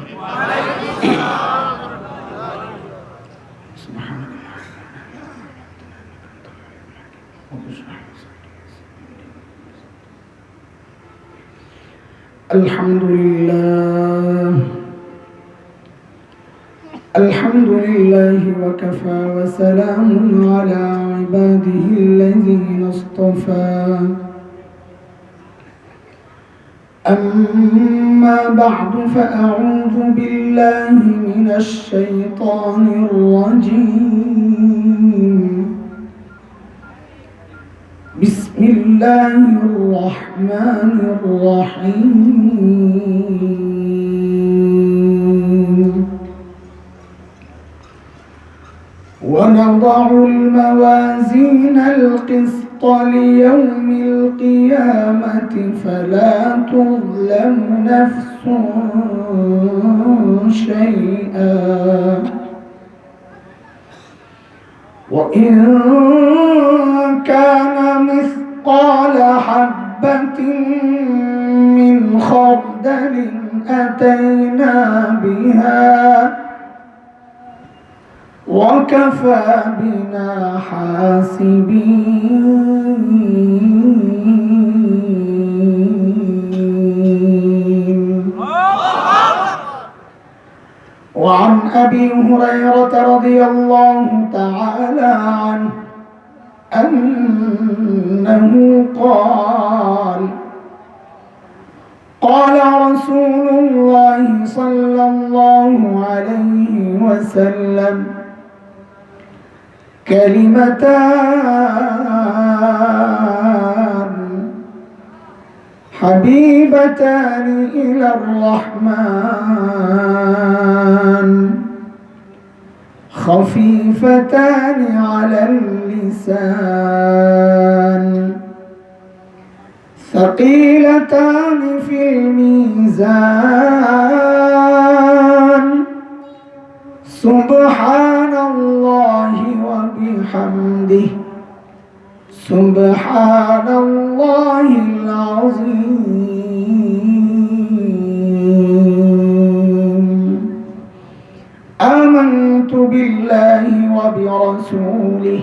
الحمد لله وكفى وسلام على عباده الذين اصطفى أما بعد فأعوذ بالله من الشيطان الرجيم بسم الله الرحمن الرحيم ونضع الموازين القسط ليوم القيامة فلا تظلم نفس شيئا وإن كان مثقال حبة من خردل أتينا بها وكفى بنا حاسبين. وعن أبي هريرة رضي الله تعالى عنه أنه قال رسول الله صلى الله عليه وسلم كلمتان حبيبتان إلى الرحمن خفيفتان على اللسان ثقيلتان في الميزان سبحان الله وبحمده سبحان الله العظيم. آمنت بالله وبرسوله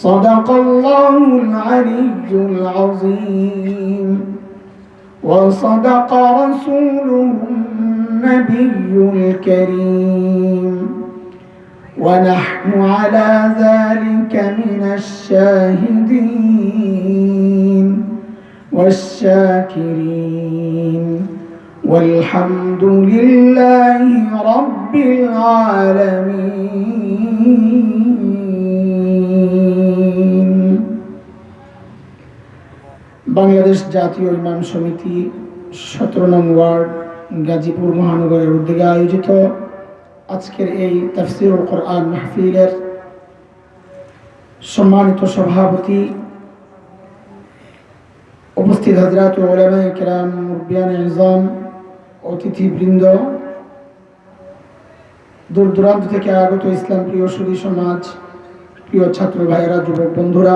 صدق الله العلي العظيم وصدق رسوله النبي الكريم ونحن على ذلك من الشاهدين والشاكرين والحمد لله رب العالمين. বাংলাদেশ জাতীয় ইমাম সমিতি 17 নং ওয়ার্ড গাজীপুর মহানগরের উদ্যোগে আয়োজিত আজকের এই তাফসীরুল কোরআন মাহফিলের সম্মানিত সভাপতি, উপস্থিত হযরত উলামায়ে কেরাম, মুরব্বিয়ানে ইজম, অতিথিবৃন্দ, দূর দূরান্ত থেকে আগত ইসলাম প্রিয় সুধী সমাজ, প্রিয় ছাত্র ভাইয়েরা, যুবক বন্ধুরা,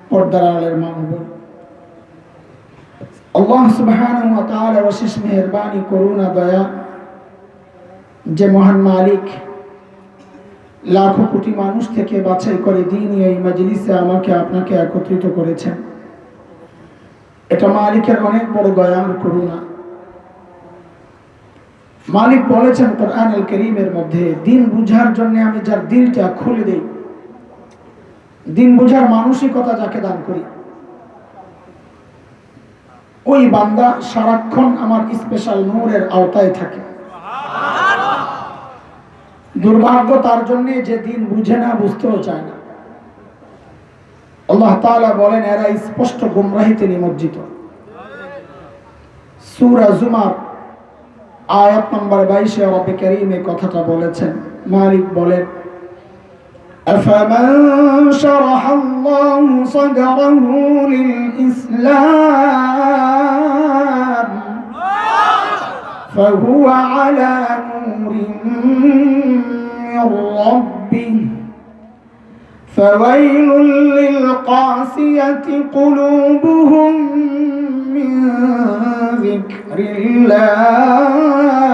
পর্দার আড়ালের মা ও বোন, আল্লাহ সুবহানাহু ওয়া তাআলার অশেষ মেহেরবানি, করুণা, দয়া, যে মহান মালিক লাখো কোটি মানুষ থেকে বাছাই করে দ্বীনি এই মাজলিসে আমাকে আপনাকে একত্রিত করেছেন, এটা মালিকের অনেক বড় দয়া আর করুণা। মালিক বলেছেন কোরআনুল কারীমের মধ্যে, দিন বুঝার জন্য আমি যার দিলটা খুলে দেই, দিন বুঝার মানসিকতা যাকে দান করি, ওই বান্দা সারাক্ষণ আমার স্পেশাল নূরের আওতায় থাকে। দুর্ভাগ্য তার জন্য যে দিন বুঝে না, বুঝতেও চায় না। আল্লাহ তাআলা বলেন, এরা স্পষ্ট গুমরাহিতে নিমজ্জিত। সূরা জুমার আয়াত নম্বর 22 রব্বে কারীম এই কথাটা বলেছেন। মালিক বলেন, أفمن شرح الله صدره للإسلام فهو على نور من ربه فويل للقاسية قلوبهم من ذكر الله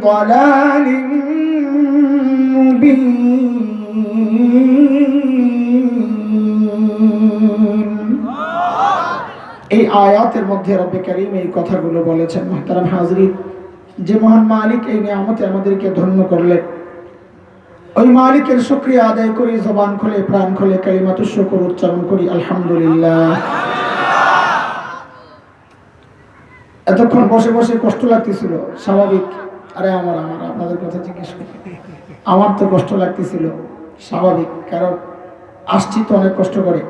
ضلال مبين এই আয়াতের মধ্যে রব্বে কারীম এই কথাগুলো বলেছেন। মুহতারাম হাজরিন, যে মহান মালিক এই নিয়ামতে আমাদেরকে ধন্য করলেন, ওই মালিকের শুকরিয়া আদায় করি, জবান খুলে প্রাণ খুলে কালিমাতুশ শুকর উচ্চারণ করি, আলহামদুলিল্লাহ। এতক্ষণ বসে বসে কষ্ট লাগতেছিল, স্বাভাবিক। আরে আমার আপনাদের কথা জিজ্ঞেস করি, আমার তো কষ্ট লাগতেছিল, স্বাভাবিক। কারণ আসছি তো অনেক কষ্ট করে,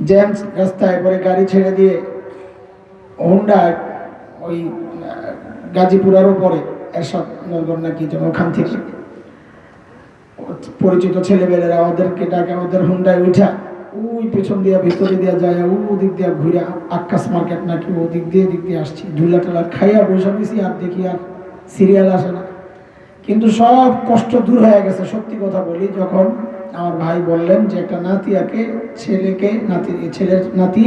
জ্যাম রাস্তায়, পরে গাড়ি ছেড়ে দিয়ে হোন্ডা ওই গাজীপুর আরও পরে এরশাদ নগর নাকি যেন, ওখান থেকে পরিচিত ছেলেবেলেরা ওদেরকে ডাকে, ওদের হোন্ডায় উঠা ওই পেছন দিয়া ভিতরে দিয়া যায়, ও দিক দিয়া ঘুরে আকাশ মার্কেট নাকি ও দিক দিয়ে আসছি, ঝুলা টেলা খাইয়া বসে বেশি, আর দেখি আর সিরিয়াল আসে না। কিন্তু সব কষ্ট দূর হয়ে গেছে। সত্যি কথা বলি, যখন আমার ভাই বললেন যে একটা নাতিয়াকে ছেলের নাতি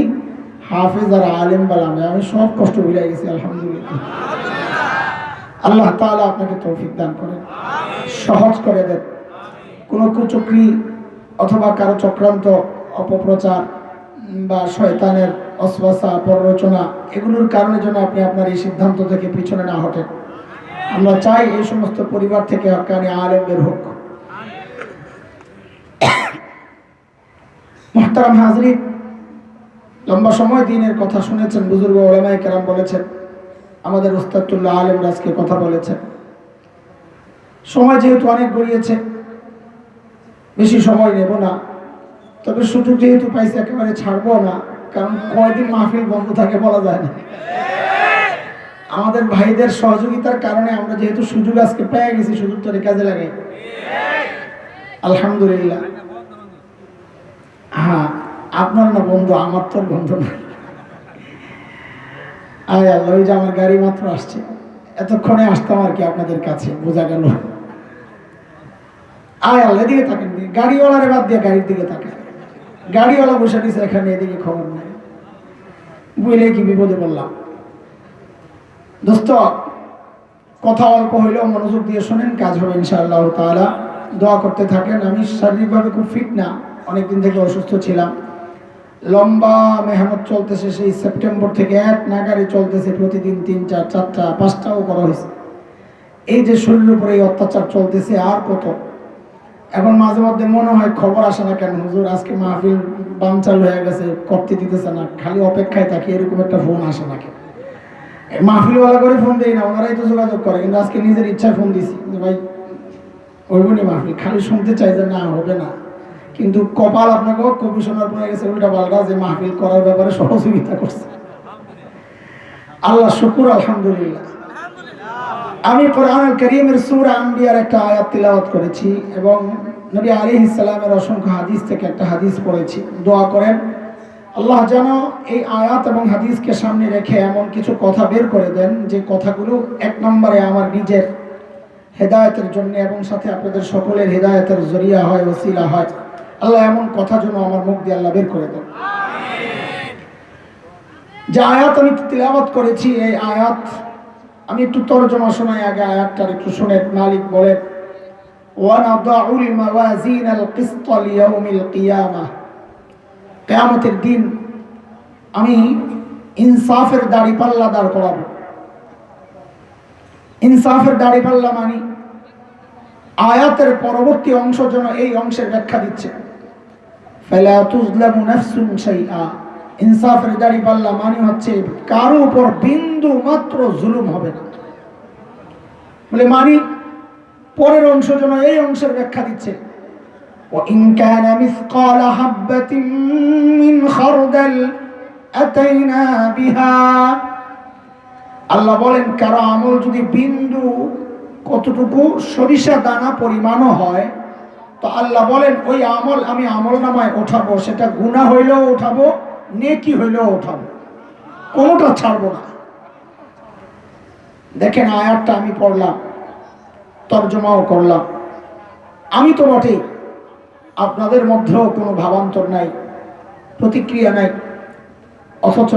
হাফেজ আর আলেম বালামে, আমি সব কষ্ট ভুলে গেছি, আলহামদুলিল্লাহ। আল্লাহ তাআলা আপনাকে তৌফিক দান করেন, সহজ করে দেন। কোনো কুচক্রি অথবা কারো চক্রান্ত, অপপ্রচার বা শয়তানের অসওয়াসা, প্ররোচনা, এগুলোর কারণে যেন আপনি আপনার এই সিদ্ধান্ত থেকে পিছনে না হটেন। আমরা চাই এই সমস্ত পরিবার থেকে হক্কানি আলেম বের হোক। মুহতারাম হাজরিন, লম্বা সময় দিনের কথা শুনেছেন, বুজুর্গ উলামায়ে কেরাম বলেছেন, আমাদের উস্তাদুল্লাহ আলেম রাজকে কথা বলেছেন। সময় যেহেতু অনেক গড়িয়েছে, বেশি সময় নেব না, তবে সুযোগ যেহেতু পাইছে একেবারে ছাড়বো না, কারণ কয়দিন মাহফিল বন্ধ থাকে বলা যায় না। আমাদের ভাইদের সহযোগিতার কারণে আমরা যেহেতু সুযোগ আজকে পেয়ে গেছি, সুযোগটা কাজে লাগাই, আলহামদুলিল্লাহ। হ্যাঁ, আপনার না বন্ধু, আমার তো বন্ধু না। আয় আল্লাহ, ওই যে আমার গাড়ি মাত্র আসছে, এতক্ষণে আসতাম আর কি আপনাদের কাছে, বোঝা গেল। আয় আল্লাহ, এদিকে থাকেন, গাড়িওয়ালারে বাদ দিয়ে গাড়ির দিকে থাকেন। গাড়িওয়ালা বসে দিচ্ছে এখানে, এদিকে খবর নেই, বুঝলে কি বিপদে বললাম। দোস্ত, কথা অল্প হইলেও মনোযোগ দিয়ে শোনেন, কাজ হবে ইনশাআল্লাহ তাআলা। দোয়া করতে থাকেন। আমি শারীরিকভাবে খুব ফিট না, অনেকদিন থেকে অসুস্থ ছিলাম। লম্বা মেহনত চলতেছে, সেই সেপ্টেম্বর থেকে এক নাগারে চলতেছে, প্রতিদিন 3টা 4টা 5টাও করা হয়েছে। এই যে শরীরের উপরে এই অত্যাচার চলতেছে, আর কত। এখন মাঝে মধ্যে মনে হয় খবর আসে না কেন, হুজুর আজকে মাহফিল বানচাল হয়ে গেছে, করতে দিতেছে না, খালি অপেক্ষায় থাকি, এরকম একটা ফোন আসে না কেন। মাহফিলওয়ালা করে ফোন দেই না, ওনারাই তো যোগাযোগ করে, কিন্তু আজকে নিজের ইচ্ছায় ফোন দিছি যে ভাই হইবনি মাহফিল, খালি শুনতে চাই যে না হবে না। কিন্তু কপাল আপনাকেও কমিশনার পড়ে গেছে উল্টা পাল্টা, যে মাহফিল করার ব্যাপারে সহযোগিতা করছে। আল্লাহ শুকুর, আলহামদুলিল্লাহ। আমি কোরআনুল কারীমের সূরা আম্বিয়ার একটা আয়াত তিলাওয়াত করেছি এবং নবী আলাইহিস সালামের অসংখ্য হাদিস থেকে একটা হাদিস পড়েছি। দোয়া করেন আল্লাহ যেন এই আয়াত এবং হাদিসকে সামনে রেখে এমন কিছু কথা বের করে দেন, যে কথাগুলো এক নম্বরে আমার নিজের হেদায়েতের জন্য এবং সাথে আপনাদের সকলের হেদায়েতের জরিয়া হয়, ওসিলা হয়। আল্লাহ এমন কথা যেন আমার মুখ দিয়ে আল্লাহ বের করে দেন। যে আয়াত আমি তিলাওয়াত করেছি, এই আয়াত আমি একটু তরজমা শোনাই, আগে আয়াতটার একটু শুনে। মালিক বলেন, ওয়ানাদাউল মাওয়াজিনাল কিসত লিয়াউমিল কিয়ামাহ, কিয়ামতের দিন আমি ইনসাফের দাড়িপাল্লা দাঁড় করাবো। ইনসাফের দাড়িপাল্লা মানে আয়াতের পরবর্তী অংশ যেন এই অংশের ব্যাখ্যা দিচ্ছে, ফালা তুজলামু নাফসুন শাইআ। ইনসাফের দাড়িপাল্লা মানে হচ্ছে কারো উপর বিন্দু মাত্র জুলুম হবে না বলে মানে পরের অংশ যেন এই অংশের ব্যাখ্যা দিচ্ছে, ওয়াইন কানা মিসকালা হাববাতিন মিন খারদাল আতাইনা বিহা। আল্লাহ বলেন কারো আমল যদি বিন্দু কতটুকু সরিষা দানা পরিমাণও হয়, তো আল্লাহ বলেন ওই আমল আমি আমল নামায় ওঠাবো, সেটা গুনাহ হইলেও ওঠাবো, নেকি হইলেও ওঠাবো, কোনোটা ছাড়বো না। দেখেন আয়াতটা আমি পড়লাম, তর্জমাও করলাম, আমি তো বটেই, আপনাদের মধ্যেও কোনো ভাবান্তর নাই, প্রতিক্রিয়া নাই। অথচ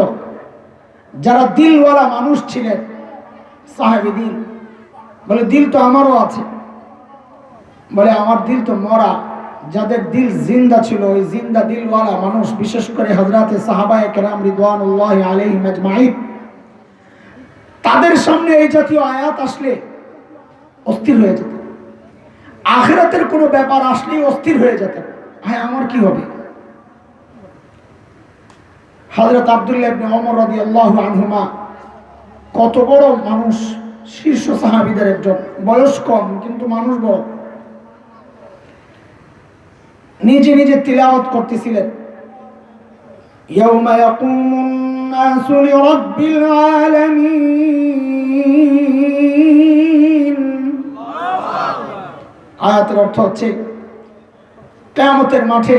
যারা দিলওয়ালা মানুষ ছিলেন, সাহাবী দিল, বলে দিল তো আমারও আছে। বলে আমার দিল তো মরা, যাদের দিল জিন্দা ছিল ওই জিন্দা দিলওয়ালা মানুষ, বিশেষ করে হযরতে সাহাবায়ে কেরাম রিদওয়ানুল্লাহি আলাইহিম আজমাইন, তাদের সামনে এই জাতীয় আয়াত আসলে অস্থির হয়ে যেতেন। আখিরাতের কোনো ব্যাপার আসলেই অস্থির হয়ে যেতেন, হ্যাঁ আমার কি হবে। হযরত আব্দুল্লাহ ইবনে ওমর রাদিয়াল্লাহু আনহুমা কত বড় মানুষ, শীর্ষ সাহাবীদের একজন, বয়স কম কিন্তু মানুষ বড়। নিজে নিজে তিলাওয়াত করতেছিলেন, ইয়াউমা ইয়াকুমুন নাসু লিরাব্বিল আলামিন। আয়াতের অর্থ হচ্ছে কিয়ামতের মাঠে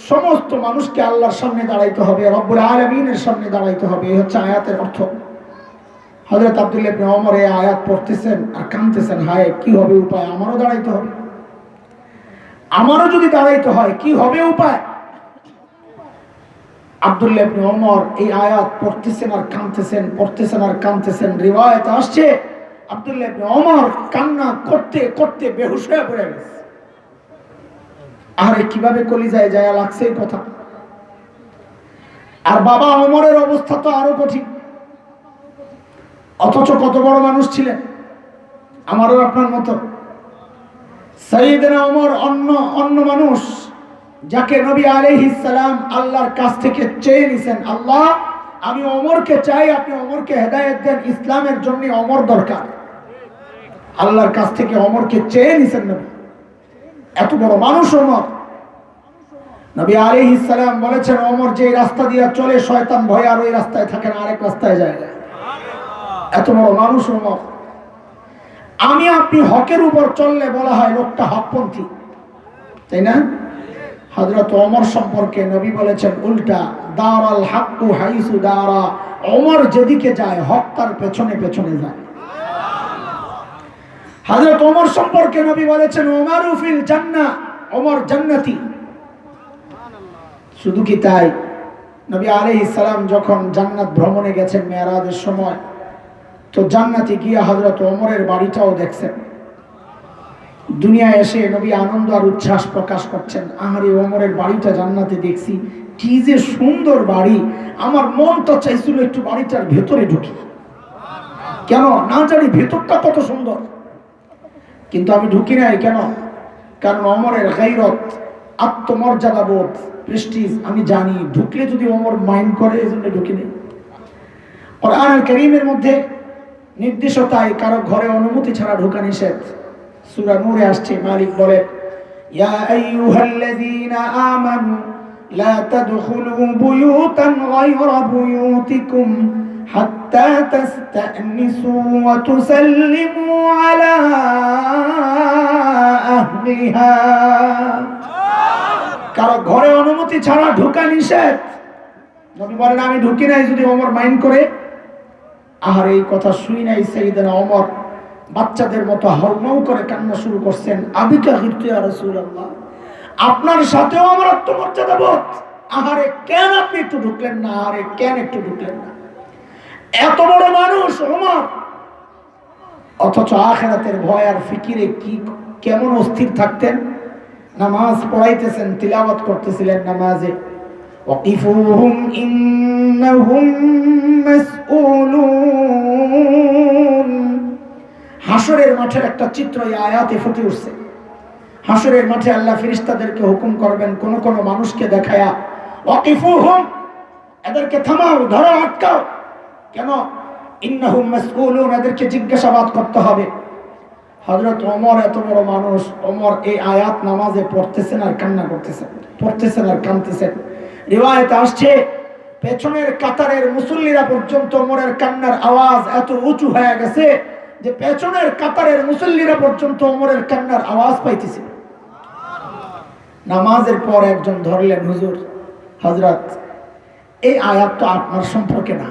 সমস্ত মানুষকে আল্লাহর সামনে দাঁড়াইতে হবে, রব্বুল আলামিনের সামনে দাঁড়াইতে হবে, এই হচ্ছে আয়াতের অর্থ। হযরত আব্দুল্লাহ ইবনে ওমর এই আয়াত পড়তেছেন আর কাঁদতেছেন, হায় কি হবে উপায়, আমারও দাঁড়াইতে হবে, আমারও যদি দাঁড়াইতে হয় কি হবে উপায়। আব্দুল্লাহ ইবনে ওমর এই আয়াত পড়তেছেন আর কাঁদতেছেন, পড়তেছেন আর কাঁদতেছেন। রিওয়ায়াতে আসছে আব্দুল্লাহ ইবনে ওমর কান্না করতে করতে বেহুশ হয়ে পড়ে গেছে। আরে কিভাবে কলিজায় যায় লাগছে এই কথা। আর বাবা ওমরের অবস্থা তো আরো কঠিন, অথচ কত বড় মানুষ ছিলেন, আমারও আপনার মতো। সাইয়েদনা ওমর অন্য মানুষ, যাকে নবী আলাইহিস সালাম আল্লাহর কাছ থেকে চেয়ে নিছেন, আল্লাহ আমি ওমরকে চাই, আপনি ওমরকে হেদায়েত দেন, ইসলামের জন্য ওমর দরকার। আল্লাহর কাছ থেকে ওমরকে চেয়ে নিছেন নবী, এত বড় মানুষ ওমর। নবী আলাইহিস সালাম বলেছেন, ওমর যে রাস্তা দিয়ে চলে শয়তান ভয় আর ওই রাস্তায় থাকে না, আরেক রাস্তায় যায়। এত বড় মানুষ ওমর। আমি আপনি হকের উপর চললে বলা হয় লোকটা হকপন্থী, তাই না? হযরত ওমর সম্পর্কে নবী বলেছেন উল্টা, দারাল হাক্কু হাইসু দারা, ওমর যেদিকে যায় হক তার পেছনে পেছনে যায়। হযরত ওমর সম্পর্কে নবী বলেছেন ওমরু ফিল জান্নাহ, ওমর জান্নাতি। শুধু কি তাই, নবী আলাইহিস সালাম যখন জান্নাত ভ্রমণে গেছেন মেরাজের সময়, তো জান্নাতে গিয়ে হযরত ওমরের বাড়িটাও দেখছেন। দুনিয়ায় এসে নবী আনন্দ আর উচ্ছ্বাস প্রকাশ করছেন, আহারে ওমরের বাড়িটা জান্নাতে দেখছি, কি যে সুন্দর বাড়ি, আমার মনটা চাইছিল একটু বাড়িটার ভেতরে ঢুকি, কেন না জানি ভেতরটা কত সুন্দর, কিন্তু আমি ঢুকি নাই। কেন? কারণ ওমরের গায়রত, আত্মমর্যাদা বোধ, প্রেস্টিজ আমি জানি, ঢুকলে যদি ওমর মাইন্ড করে, এজন্য ঢুকি নাই। কোরআনুল কারীমের মধ্যে নির্দেশতায় কারো ঘরে অনুমতি ছাড়া ঢোকা নিষেধ। সূরা নূরে আসছে, মালিক বলে, ইয়া আইয়ুহাল্লাযীনা আমানু লা তাদখুলু বুয়ুতান গায়রা বুয়ুতিকুম হাত্তা তাস্তানিসু ওয়া তুসাল্লিমু আলা আহলিহা। কারো ঘরে অনুমতি ছাড়া ঢোকা নিষেধ। নবী বলেন আমি ঢুকি নাই যদি ওমর মাইন্ড করে। আর এই কথা শুই নাই সাইয়েদনা ওমর বাচ্চাদের মতো হাউমাউ করে কান্না শুরু করছেন, আবিকা গিরতু ইয়া রাসূলুল্লাহ, আপনার সাথেও আমার আত্মমর্যাদা বোধ, আহারে কেন আপনি একটু ঢুকলেন না, আহারে কেন একটু ঢুকলেন না। এত বড় মানুষ ওমর, অথচ আখিরাতের ভয় আর ফিকিরে কি কেমন অস্থির থাকতেন। নামাজ পড়াইতেছেন, তিলাওয়াত করতেছিলেন নামাজে, ওয়াকিফুহুম ইন্নাহুম মাসউলুন। হাসরের মাঠের একটা চিত্র এই আয়াতে ফুটে উঠছে। হাসরের মাঠে আল্লাহ ফেরেশতাদেরকে হুকুম করবেন কোন কোন মানুষকে দেখায়া, ওয়াকিফুহুম, এদেরকে থামাও, ধরো, আটকাও। কেন? ইন্নাহুম মাসউলুন, এদেরকে জিজ্ঞাসাবাদ করতে হবে। হযরত ওমর এত বড় মানুষ, ওমর এই আয়াত নামাজে পড়তেছেন আর কান্না করতেছেন, পড়তেছেন আর কাঁদতেছেন। রিওয়ায়াতে আসছে পেছনের কাতারের মুসল্লিরা পর্যন্ত ওমরের কান্নার আওয়াজ এত উঁচু হয়ে গেছে যে পেছনের কাতারের মুসল্লিরা পর্যন্ত ওমরের কান্নার আওয়াজ পাইতেছে। নামাজের পর একজন ধরলেন, হুজুর, হযরত এই আয়াত তো আপনার সম্পর্কে না,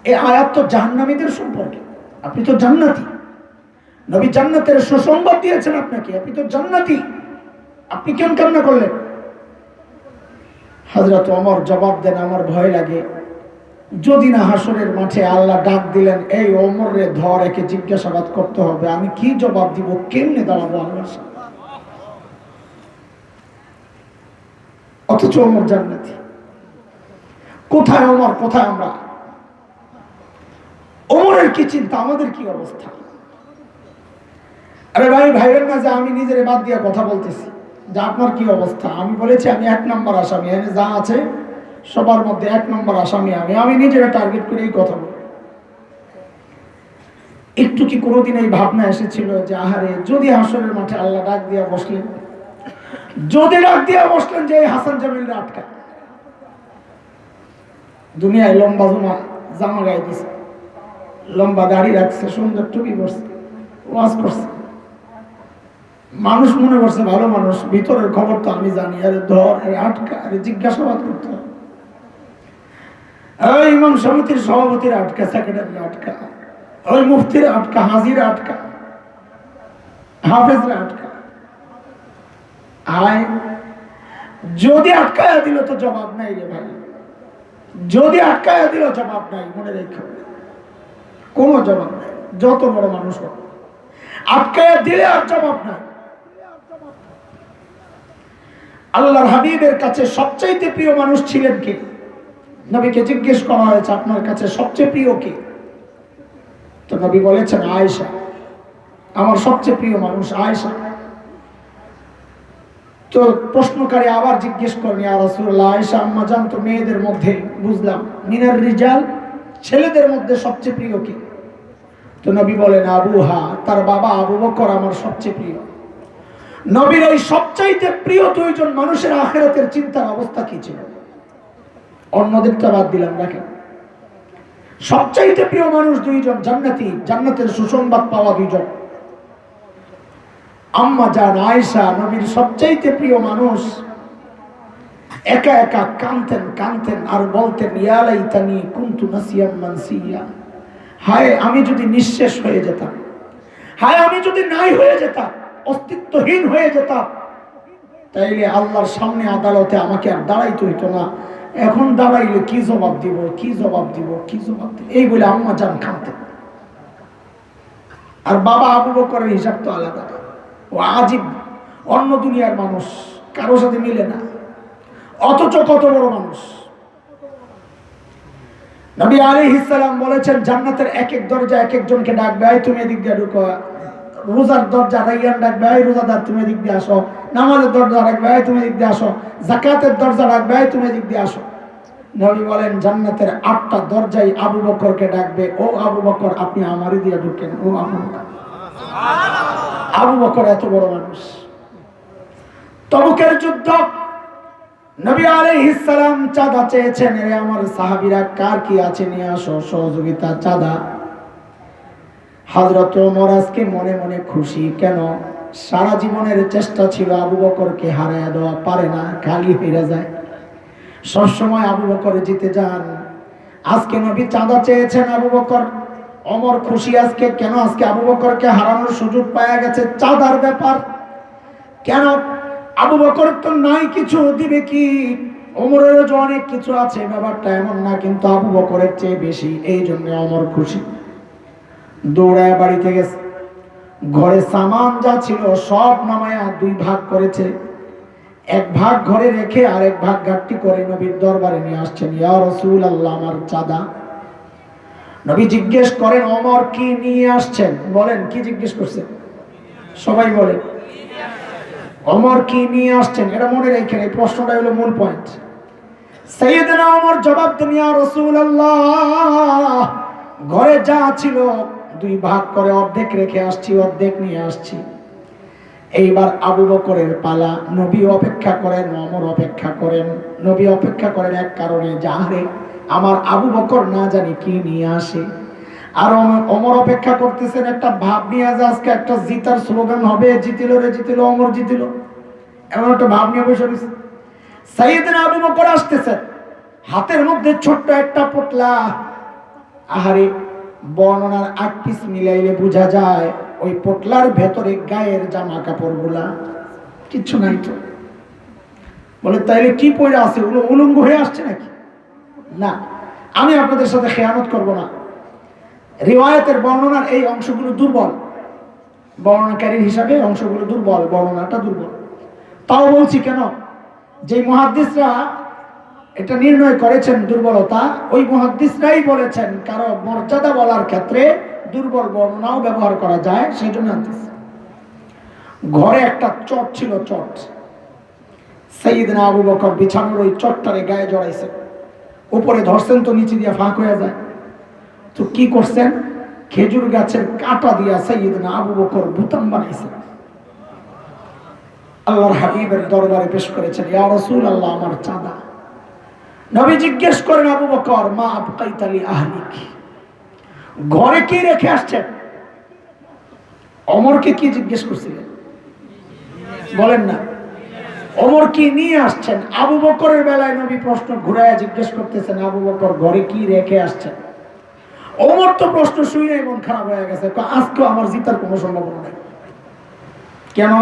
এই আয়াত তো জাহান্নামীদের সম্পর্কে, আপনি তো জান্নাতি, নবী জান্নাতের সুসংবাদ দিয়েছেন আপনাকে, আপনি তো জান্নাতি, আপনি কেন কান্না করলেন? হযরত ওমর জবাব দেন, আমার ভয় লাগে, যদি না হাসরের মাঠে আল্লাহ ডাক দিলেন, এই ওমরে ধর, একে জিজ্ঞাসাবাদ করতে হবে, আমি কি জবাব দিব, কেমনে দাঁড়াবো আল্লাহর সামনে? অথচ ওমর জান্নাতি। কোথায় ওমর, কোথায় আমরা? ওমরের কি চিন্তা, আমাদের কি অবস্থা? আরে ভাই, ভাইয়ের না যে আমি নিজের বাদ দিয়ে কথা বলতেছি যে আপনার কি অবস্থা। আমি বলেছি আমি 1 নম্বর আসামি, এখানে যা আছে সবার মধ্যে 1 নম্বর আসামি আমি নিজের টার্গেট করে এই কথা বলি। একটু কি কোনোদিন এই ভাবনা এসেছিল যে আহারে যদি হাসরের মাঠে আল্লাহ ডাক দিয়া বসলেন, যদি ডাক দিয়া বসলেন যে হাসান জামিলরা আটকা, দুনিয়ায় লম্বা জামা গায়ে দিছে, লম্বা দাড়ি রাখছে, সুন্দর টুপি পরছে, ওয়াজ করছে, মানুষ মনে করছে ভালো মানুষ, ভিতরের খবর তো আমি জানি। আরে ধর, আরে আটকা, আরে জিজ্ঞাসাবাদ করতে হবে। ওই ইমাম সমিতির সভাপতির আটকা, সেক্রেটারি আটকা, ওই মুফতির আটকা, হাজির আটকা, হাফেজরা আটকা। আয় যদি আটকায়া দিল তো জবাব নাই রে ভাই, যদি আটকায়া দিল জবাব নাই, মনে রেখো, কোনো জবাব নাই। যত বড় মানুষ হোক, আটকায়া দিলে আর জবাব নাই। আল্লাহর হাবিবের কাছে সবচাইতে প্রিয় মানুষ ছিলেন কে? নবীকে জিজ্ঞেস করা হয়েছে আপনার কাছে সবচেয়ে প্রিয় কে? তো নবী বলেছেন আয়েশা, আমার সবচেয়ে প্রিয় মানুষ আয়েশা। তো প্রশ্নকারী আবার জিজ্ঞেস করেন, ইয়া রাসূলুল্লাহ, আয়েশা আম্মা জান তো মেয়েদের মধ্যে বুঝলাম, মিনার রিজাল, ছেলেদের মধ্যে সবচেয়ে প্রিয় কে? তো নবী বলেন আবুহা, তার বাবা আবু বকর আমার সবচেয়ে প্রিয়। নবীর এই সবচাইতে প্রিয় 2 জন মানুষের আখিরাতের চিন্তার অবস্থা কি ছিল? অন্যদেরটা বাদ দিলাম, দেখেন সবচাইতে প্রিয় মানুষ 2 জন, জান্নাতি, জান্নাতের সুসংবাদ পাওয়া 2 জন। আম্মা জান আয়েশা, নবীর সবচাইতে প্রিয় মানুষ, একা একা কাঁদতেন আর বলতেন ইয়া লাইতানি কুনতু নাসিয়াম মানসিয়া, হায় আমি যদি নিঃশেষ হয়ে যেতাম, হায় আমি যদি নাই হয়ে যেতাম, অস্তিত্বহীন হয়ে যেতাম, তাইলে আল্লাহর সামনে আদালতে আমাকে আর দাঁড়াইতে হইতো না। এখন দাঁড়াইলে কি জবাব দিব, কি জবাব দিব, কি জবাব দিব, এই বলে আম্মা জান কাঁদতেন। আর বাবা আবু বকরের হিসাব তো আলাদা, ও আজীব, অন্য দুনিয়ার মানুষ, কারোর সাথে মিলে না, অথচ কত বড় মানুষ। নবী আলাইহিস সালাম বলেছেন জান্নাতের এক এক দরজা এক একজনকে ডাকবে, আয় তুমি এদিক দিয়ে ঢুকো। রোজার দরজা রাইয়ান ডাকবে, আয় রোজাদার তুমি এদিক দিয়ে আসো। নামাজের দরজা ডাকবে, আয় তুমি এদিক দিয়ে আসো। যাকাতের দরজা ডাকবে, আয় তুমি এদিক দিয়ে আসো। নবী বলেন জান্নাতের 8টা দরজাই আবু বকরকে ডাকবে, ও আবু বকর আপনি আমারই দিয়ে ঢুকেন। ও আবু বকর, আবু বকর এত বড় মানুষ। তবুকের যুদ্ধ, নবী আলাইহিস সালাম চাঁদা চেয়েছেন, এ আমার সাহাবীরা কার কি আছে নিয়ে আসো, সহযোগিতা চাঁদা। হযরত ওমর আজকে মনে মনে খুশি, কেন? সারা জীবনের চেষ্টা ছিল আবু বকরকে হারায়া দেওয়া, পারে না, খালি ফিরে যায়, সবসময় আবু বকর জিতে যান। আজকে নবী চাঁদা চেয়েছেন আবু বকর, ওমর খুশি আজকে, কেন? আজকে আবু বকরকে হারানোর সুযোগ পাওয়া গেছে, চাঁদার ব্যাপার। কেন? আবু বকর তো নাই কিছু, দিবে কি? ওমরের যে অনেক কিছু আছে, ব্যাপারটা এমন না, কিন্তু আবু বকরের চেয়ে বেশি, এই জন্য ওমর খুশি। দৌড়ায় বাড়িতে গেছে, ঘরে সামান যা ছিল সব নামায়া 2 ভাগ করেছে, 1 ভাগ ঘরে রেখে আর 1 ভাগ ঘাটতি করে নবীর দরবারে নিয়ে আসছেন। ইয়া রাসূলুল্লাহ, আমার চাঁদা। নবী জিজ্ঞেস করেন ওমর কি নিয়ে আসছেন? বলেন কি জিজ্ঞেস করছেন? সবাই বলেন ওমর কি নিয়ে আসছেন? এটা মনে রাখেন, এই প্রশ্নটা হলো মূল পয়েন্ট। সাইয়েদনা ওমর জবাব দেন, ইয়া রাসূলুল্লাহ, ঘরে যা ছিল 2 ভাগ করে অর্ধেক রেখে আসছি, অর্ধেক নিয়ে আসছি। এইবার আবু বকরের পালা। নবী অপেক্ষা করেন, ওমর অপেক্ষা করেন। নবী অপেক্ষা করেন এক কারণে, যাহারে আমার আবু বকর না জানি কি নিয়ে আসে। আর ওমর অপেক্ষা করতেছেন একটা ভাব নিয়ে, যে আজকে একটা জিতার স্লোগান হবে, জিতিল রে জিতিল, ওমর জিতিল, এমন একটা ভাব নিয়ে বসে রয়েছে। সাইয়েদনা আবু বকর আসতেছেন, হাতের মধ্যে ছোট্ট একটা পোটলা। আহারে, বর্ণনার 8 পিস মিলাইলে বোঝা যায় ওই পোটলার ভেতরে গায়ের জামা কাপড় গুলা কিচ্ছু নাই। তো বলে তাইলে কি পরে আছে, ওগুলো উলঙ্গ হয়ে আসছে নাকি? না, আমি আপনাদের সাথে খেয়ানত করব না। রিওয়ায়াতের বর্ণনার এই অংশগুলো দুর্বল, বর্ণনাকারীর হিসাবে অংশগুলো দুর্বল, বর্ণনাটা দুর্বল। তাও বলছি কেন, যে মুহাদ্দিসরা এটা নির্ণয় করেছেন দুর্বলতা, ওই মুহাদ্দিসরাই বলেছেন কারো মর্যাদা বলার ক্ষেত্রে দুর্বল বর্ণনাও ব্যবহার করা যায়, সেই জন্য আনতেছে। ঘরে একটা চট ছিল, চট। সাইয়েদনা আবু বকর বিছানোর ওই চটটারে গায়ে জড়াইছেন, উপরে ধরছেন তো নিচে দিয়ে ফাঁক হয়ে যায়, তো কি করছেন, খেজুর গাছের কাঁটা দিয়া সাইয়েদনা আবু বকর বুতাম বানাইছেন। আল্লাহর হাবিবের দরবারে পেশ করেছেন, ইয়া রাসূলুল্লাহ, আমার চাঁদা। নবী জিজ্ঞেস করেন, আবু বকর, মা আবকাইতা লি আহলিক, ঘরে কি রেখে আসছেন? ওমরকে কি জিজ্ঞেস করছিলেন বলেন না? ওমর কি নিয়ে আসছেন? আবু বকরের বেলায় নবী প্রশ্ন ঘুরাইয়া জিজ্ঞেস করতেছেন, আবু বকর ঘরে কি রেখে আসছেন? ওমর তো প্রশ্ন শুনে মন খারাপ হয়ে গেছে, আজকে আমার জিতার কোনো সম্ভাবনা নেই। কেন?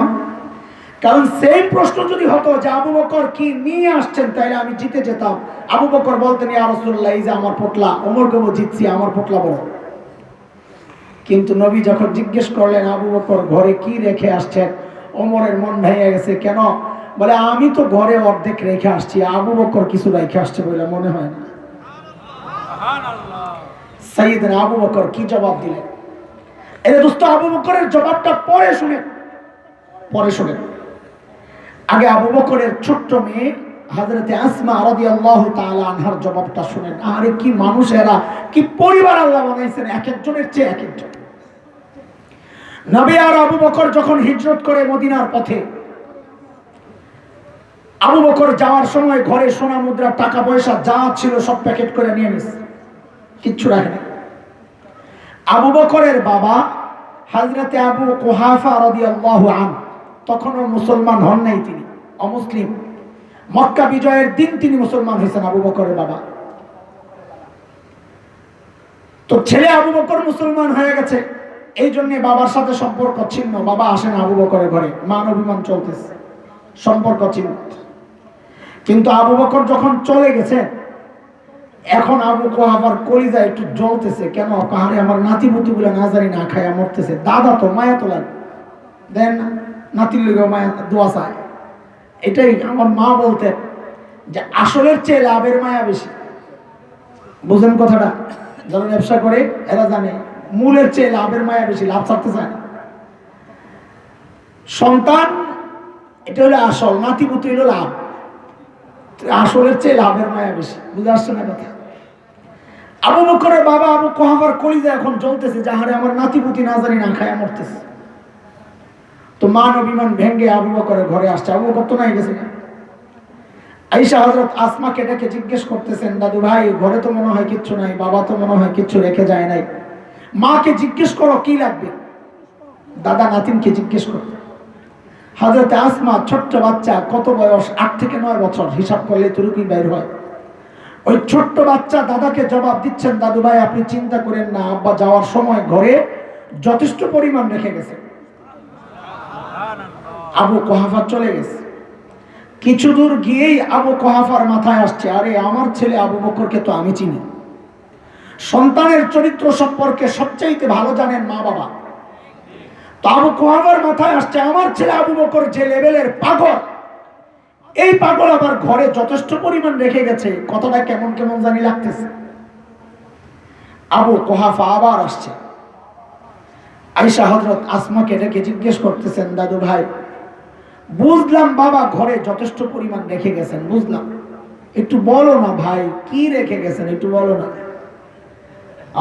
কারণ সেই প্রশ্ন যদি হতো যে আবু বকর কি নিয়ে আসছেন, তাহলে আমি জিতে যেতাম। আবু বকর বলতেন, ইয়া রাসূলুল্লাহ, এই যে আমার পোটলা। ওমর কেবল জিতছি, আমার পোটলা বড়। কিন্তু নবী যখন জিজ্ঞেস করলেন আবু বকর ঘরে কি রেখে আসছেন, ওমরের মন ভেঙে গেছে। কেন? বলে, আমি তো ঘরে অর্ধেক রেখে আসছি, আবু বকর কিছু রেখে আসছে বলে মনে হয় না। সাইয়েদনা আবু বকর কি জবাব দিলেন? এই দোস্ত, আবু বকরের জবাবটা পরে শুনেন। আগে আবু বকরের ছোট্ট মেয়ে হযরতে আসমা রাদিয়াল্লাহু তাআলা আনহার জবাবটা শুনেন। আরে কি মানুষ এরা, কি পরিবার আল্লাহ বানাইছেন, এক একজনের চেয়ে এক একজন। নবী আর আবু বকর যখন হিজরত করে মদিনার পথে, আবু বকর যাওয়ার সময় ঘরে সোনা মুদ্রা, টাকা পয়সা যা ছিল সব প্যাকেট করে নিয়ে নিছে, কিচ্ছু রাখেনি। আবু বকরের বাবা হযরতে আবু কুহাফা রাদিয়াল্লাহু আনহু তখনও মুসলমান হন নাই, তিনি অমুসলিম। মক্কা বিজয়ের দিন তিনি মুসলমান হয়েছেন, আবু বকরের বাবা। তো ছেলে আবু বকর মুসলমান হয়ে গেছে, এই জন্য বাবার সাথে সম্পর্ক ছিন্ন। বাবা আসেন আবু বকরের ঘরে, মান অভিমান চলতেছে, সম্পর্ক ছিন্ন। কিন্তু আবু বকর যখন চলে গেছে, এখন আবু কুহাফার কলিজা একটু জ্বলতেছে। কেন? কাহারে আমার নাতিপুতি গুলো না জানি না খায়া মরতেছে। দাদা তো মায়া তো লাগে, দেন না, নাতির লেগে মায়া দোয়া চায়। এটাই আমার মা বলতেন যে আসলের চেয়ে লাভের মায়া বেশি। বুঝেন কথাটা? যারা ব্যবসা করে এরা জানে, মূলের চেয়ে লাভের মায়া বেশি, লাভ ছাড়তে চায় না। সন্তান এটা হলো আসল, নাতিপুতি হলো লাভ। আসলের চেয়ে লাভের মায়া বেশি। বুঝে আসছে না কথা? আবু বকরের বাবা আবু কুহাফার কলিজা এখন জ্বলতেছে, যাহারে আমার নাতিপুতি না জানি না খায়া মরতেছে। তো মান অভিমান ভেঙ্গে আবু বকরের ঘরে আসছে। আবু বকর তো নাই গেছে না। আয়েশা হযরত আসমাকে ডেকে জিজ্ঞেস করতেছেন, দাদু ভাই ঘরে তো মনে হয় কিচ্ছু নাই, বাবা তো মনে হয় কিচ্ছু রেখে যায় নাই, মাকে জিজ্ঞেস করো কি লাগবে। দাদা নাতিনকে জিজ্ঞেস করো। হযরত আসমা ছোট্ট বাচ্চা, কত বয়স? 8 থেকে 9 বছর, হিসাব করলে তুরুকি বাইর হয়। ওই ছোট্ট বাচ্চা দাদাকে জবাব দিচ্ছেন, দাদু ভাই আপনি চিন্তা করেন না, আব্বা যাওয়ার সময় ঘরে যথেষ্ট পরিমাণ রেখে গেছে। আবু কুহাফা চলে গেছে। কিছু দূর গিয়েই আবু কুহাফার মাথায় আসছে, আরে আমার ছেলে আবু বকরকে তো আমি চিনি। সন্তানের চরিত্র সম্পর্কে সবচাইতে ভালো জানেন মা বাবা। তো আবু কুহাফার মাথায় আসছে, আমার ছেলে আবু বকর যে লেভেলের পাগল, এই পাগল আবার ঘরে যথেষ্ট পরিমাণ রেখে গেছে। কথাটা কেমন কেমন জানি লাগতেছে। আবু কুহাফা আবার আসছে। আয়েশা হযরত আসমাকে ডেকে জিজ্ঞেস করতেছেন, দাদু ভাই বুঝলাম বাবা ঘরে যথেষ্ট পরিমাণ রেখে গেছেন, বুঝলাম, একটু বলো না ভাই কি রেখে গেছেন, একটু বলো না।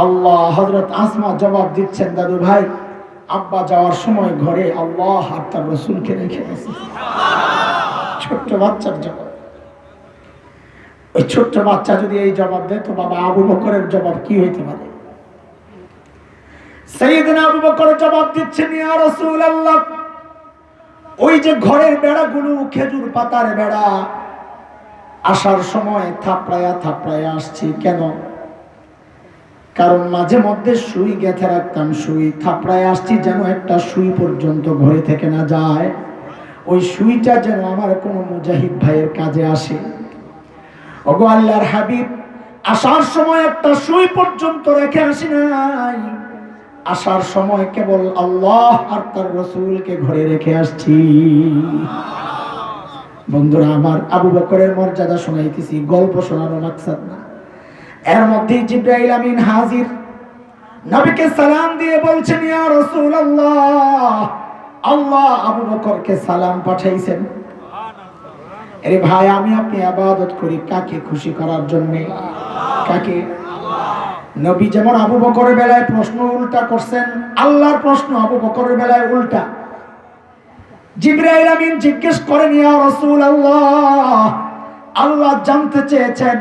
আল্লাহ, হযরত আসমা জবাব দিচ্ছেন, দাদু ভাই আব্বা যাওয়ার সময় ঘরে আল্লাহ আর তার রাসূলকে রেখে গেছে। ছোট্ট বাচ্চার জবাব। ওই ছোট্ট বাচ্চা যদি এই জবাব দেয়, তো বাবা আবু বকরের জবাব কি হইতে পারে? সাইয়েদনা আবু বকর জবাব দিচ্ছেন, ইয়া রাসূলুল্লাহ, ওই যে ঘরের বেড়াগুলো খেজুর পাতার বেড়া, আসার সময় থাপড়ায়া থাপড়ায়া আসছি। কেন? কারণ মাঝে মধ্যে সুই গেঁথে রাখতাম, সুই থাপড়ায় আসছি যেন একটা সুই পর্যন্ত ঘরে থেকে না যায়, ওই সুইটা যেন আমার কোনো মুজাহিদ ভাইয়ের কাজে আসে। ওগো আল্লাহর হাবিব, আসার সময় একটা সুই পর্যন্ত রেখে আসি নাই, আসার সময় কেবল আল্লাহ আর তার রাসূলকে ঘরে রেখে আসছি। বন্ধুরা আমার, আবু বকরের মর্যাদা শোনাইতেছি, গল্প শোনানোর মাকসাদ না। এর মধ্যে জিবরাইল আমিন হাজির, নবীকে সালাম দিয়ে বলছেন, ইয়া রাসূলুল্লাহ, আল্লাহ আবু বকরকে সালাম পাঠাইছেন। আরে ভাই, আমি আপনি ইবাদত করি কাকে খুশি করার জন্য? কাকে? নবী যেমন আবু বকরের বেলায় প্রশ্ন উল্টা করছেন, আল্লাহর প্রশ্ন আবু বকরের বেলায় উল্টা। জিবরাইল আমিন জিজ্ঞেস করেন, ইয়া রাসূলুল্লাহ, আল্লাহ জানতে চেয়েছেন,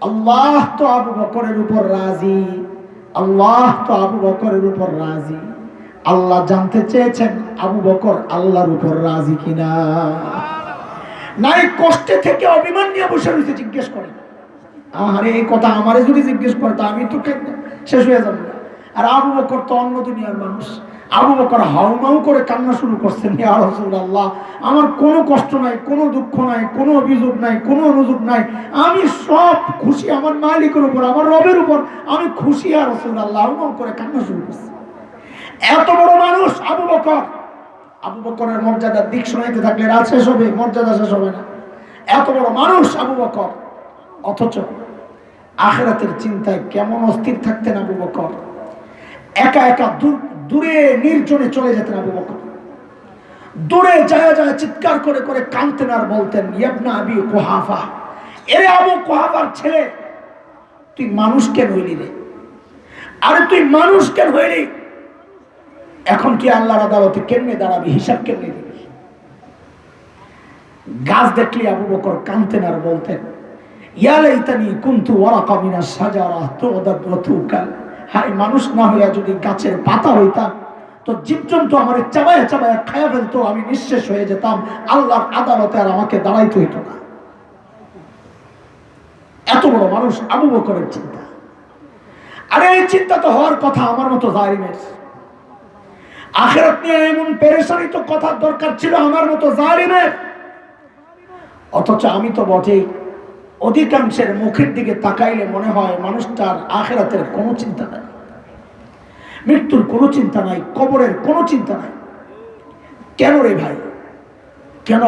আল্লাহ তো আবু বকরের উপর রাজি, আল্লাহ তো আবু বকরের উপর রাজি, আল্লাহ জানতে চেয়েছেন আবু বকর আল্লাহর উপর রাজি কিনা। নাই কষ্টে থেকে অভিমান নিয়ে বসে রয়েছে, জিজ্ঞেস করেন। আরে এই কথা আমারে যদি জিজ্ঞেস করে তা আমি তো শেষ হয়ে যাবো। আর আবু বকর তো অন্য দুনিয়ার মানুষ। আবু বকর হাউমাউ করে কান্না শুরু করছেন, ইয়া রাসূলুল্লাহ, আমার কোনো কষ্ট নাই, কোনো দুঃখ নাই, কোনো অভিযোগ নাই, কোনো অনুযোগ নাই, আমি সব খুশি আমার মালিকের উপর, আমার রবের উপর আমি খুশি। ইয়া রাসূলুল্লাহ, হাউমাউ করে কান্না শুরু করছে। এত বড় মানুষ আবু বকর। আবু বকরের মর্যাদার দিক শোনাইতে থাকলে রাত শেষ হবে, মর্যাদা শেষ হবে না। এত বড় মানুষ আবু বকর, অথচ আখিরাতের চিন্তায় কেমন অস্থির থাকতেন আবু বকর। একা একা দূরে নির্জনে চলে যেতেন আবু বকর। দূরে যায় যায় চিৎকার করে করে কাঁদতেন আর বলতেন, ইবনা আবি কুহাফা, এরে আবু কুহাফার ছেলে, তুই মানুষ কেন হইলি রে? আরে তুই মানুষ কেন হইলি? এখন কি আল্লাহর আদালতে কেমনে দাঁড়াবি? হিসাব কেমনে দিবি? গাছ দেখলে আবু বকর কাঁদতেন আর বলতেন, ইয়া লাইতানি কুনতু ওয়ারাকা মিনাশ শাজারা তুদাতুকা, হায় মানুষ না হইয়া যদি গাছের পাতা হইতাম তো জীবজন্তু আমার চাবায়া চাবায়া খায়া ফেলতো, আমি নিঃশেষ হয়ে যেতাম, আল্লাহর আদালতে আর আমাকে দাঁড়াইতে হইতো না। এত বড় মানুষ আবু বকরের চিন্তা। আরে এই চিন্তা তো হওয়ার কথা আমার মতো জালিমের। আখিরাত নিয়ে এমন পেরেশানি তো কথার দরকার ছিল আমার মতো জালিমের। অথচ আমি তো বটেই, অধিকাংশের মুখের দিকে তাকাইলে মনে হয় মানুষটার আখিরাতের কোনো চিন্তা নাই, মৃত্যুর কোনো চিন্তা নাই, কবরের কোনো চিন্তা নাই। কেন রে ভাই, কেন?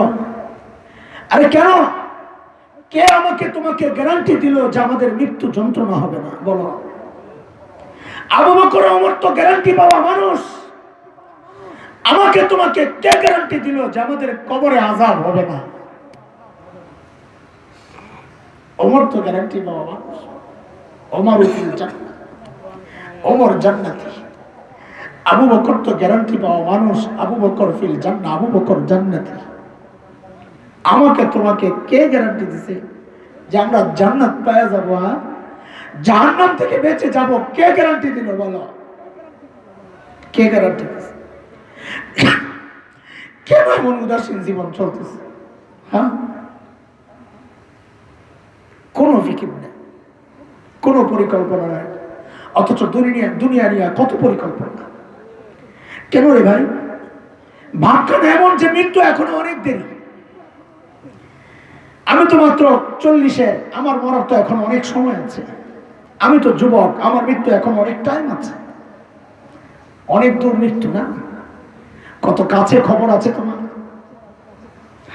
আরে কেন? কে আমাকে তোমাকে গ্যারান্টি দিল যে আমাদের মৃত্যু যন্ত্রণা হবে না? বলো। আবু বকর ওমর তো গ্যারান্টি পাওয়া মানুষ। আমাকে তোমাকে কে গ্যারান্টি দিল যে আমাদের কবরে আযাব হবে না? ওমর তো গ্যারান্টি পাওয়া মানুষ। ওমর ফিল জান্নাত, ওমর জান্নাতি। আবু বকর তো গ্যারান্টি পাওয়া মানুষ, আবু বকর ফিল জান্নাত, আবু বকর জান্নাতি। আমাকে তোমাকে কে গ্যারান্টি দিছে যে আমরা জান্নাত পেয়ে যাব? জাহান্নাম থেকে বেঁচে যাব? কে গ্যারান্টি দিল বলো? কে গ্যারান্টি দিছে? কেন এমন উদাসীন জীবন চলতেছে? হ্যাঁ, কোনো ফিকির নেই, কোনো পরিকল্পনা নাই, অথচ দুনিয়া নিয়ে কত পরিকল্পনা। কেন রে ভাই? ভাবখান এমন যে মৃত্যু এখনো অনেক দেরি। আমি তো মাত্র 40-এ, আমার মরার তো এখন অনেক সময় আছে। আমি তো যুবক, আমার মৃত্যু এখন অনেক টাইম আছে। অনেক দূর মৃত্যু না, কত কাছে খবর আছে তোমার।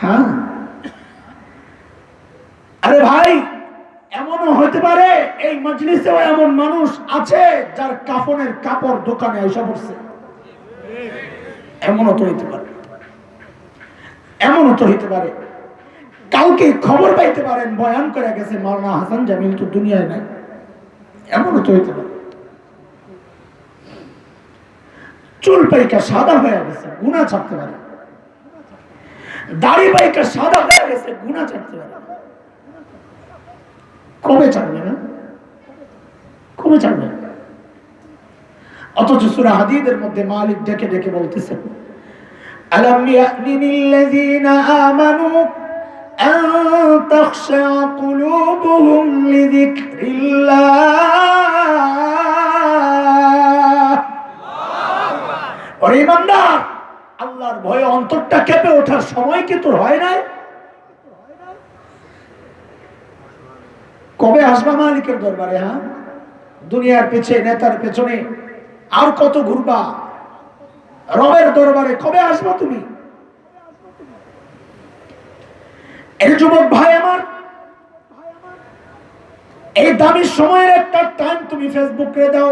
হ্যাঁ, আরে ভাই, এমনও হতে পারে এই মজলিসেও এমন মানুষ আছে যার কাফনের কাপড় দোকানে এসে পড়ছে। এমনও তো হইতে পারে, এমনও তো হইতে পারে কালকে খবর পাইতে পারেন বয়ান করে গেছে মাওলানা হাসান জামিল তো দুনিয়ায় নাই। এমনও তো হইতে পারে চুল পাইকা সাদা হয়ে গেছে, গুনাহ ছাড়তে পারে। দাড়ি পাইকা সাদা হয়ে গেছে, গুনাহ ছাড়তে পারে। কবে ছাড়বে না? কবে ছাড়বে? অথচ সূরা হাদীদের মধ্যে মালিক ডেকে ডেকে বলতেছেন, আলাম ইয়ানিল্লাযীনা আমানু আন তাখশা কুলুবুহুম লিযিকরিল্লাহ। ওরে ইমানদার, আল্লাহর ভয়ে অন্তরটা কেঁপে ওঠার সময় কি তোর হয় নাই? কবে আসবা মালিকের দরবারে? হ্যাঁ, দুনিয়ার পেছনে, নেতার পেছনে আর কত ঘুরবা? রবের দরবারে কবে আসবা তুমি? এই যুবক ভাই আমার, এই দামি সময়ের একটা টাইম তুমি ফেসবুকে দাও,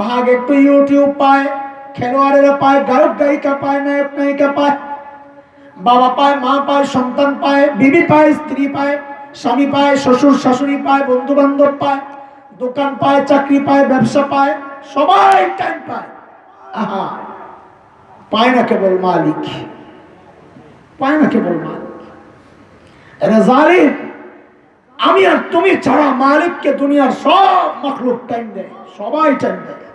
ভাগ একটু ইউটিউব পায়, খেলোয়াড়েরা পায়, গায়ক গায়িকা পায়, নায়ক নায়িকা পায়, বাবা পায়, মা পায়, সন্তান পায়, বিবি পায়, স্ত্রী পায়, স্বামী পায়, শ্বশুর শাশুড়ি পায়, বন্ধু বান্ধব পায়, দোকান পায়, চাকরি পায়, ব্যবসা পায়, সবাই টাইম পায়। আহা, পায় না কেবল মালিক, পায় না কেবল মালিক। এরা জালিম, আমি আর তুমি ছাড়া মালিককে দুনিয়ার সব মাখলুক টাইম দেয়, সবাই টাইম দেয়।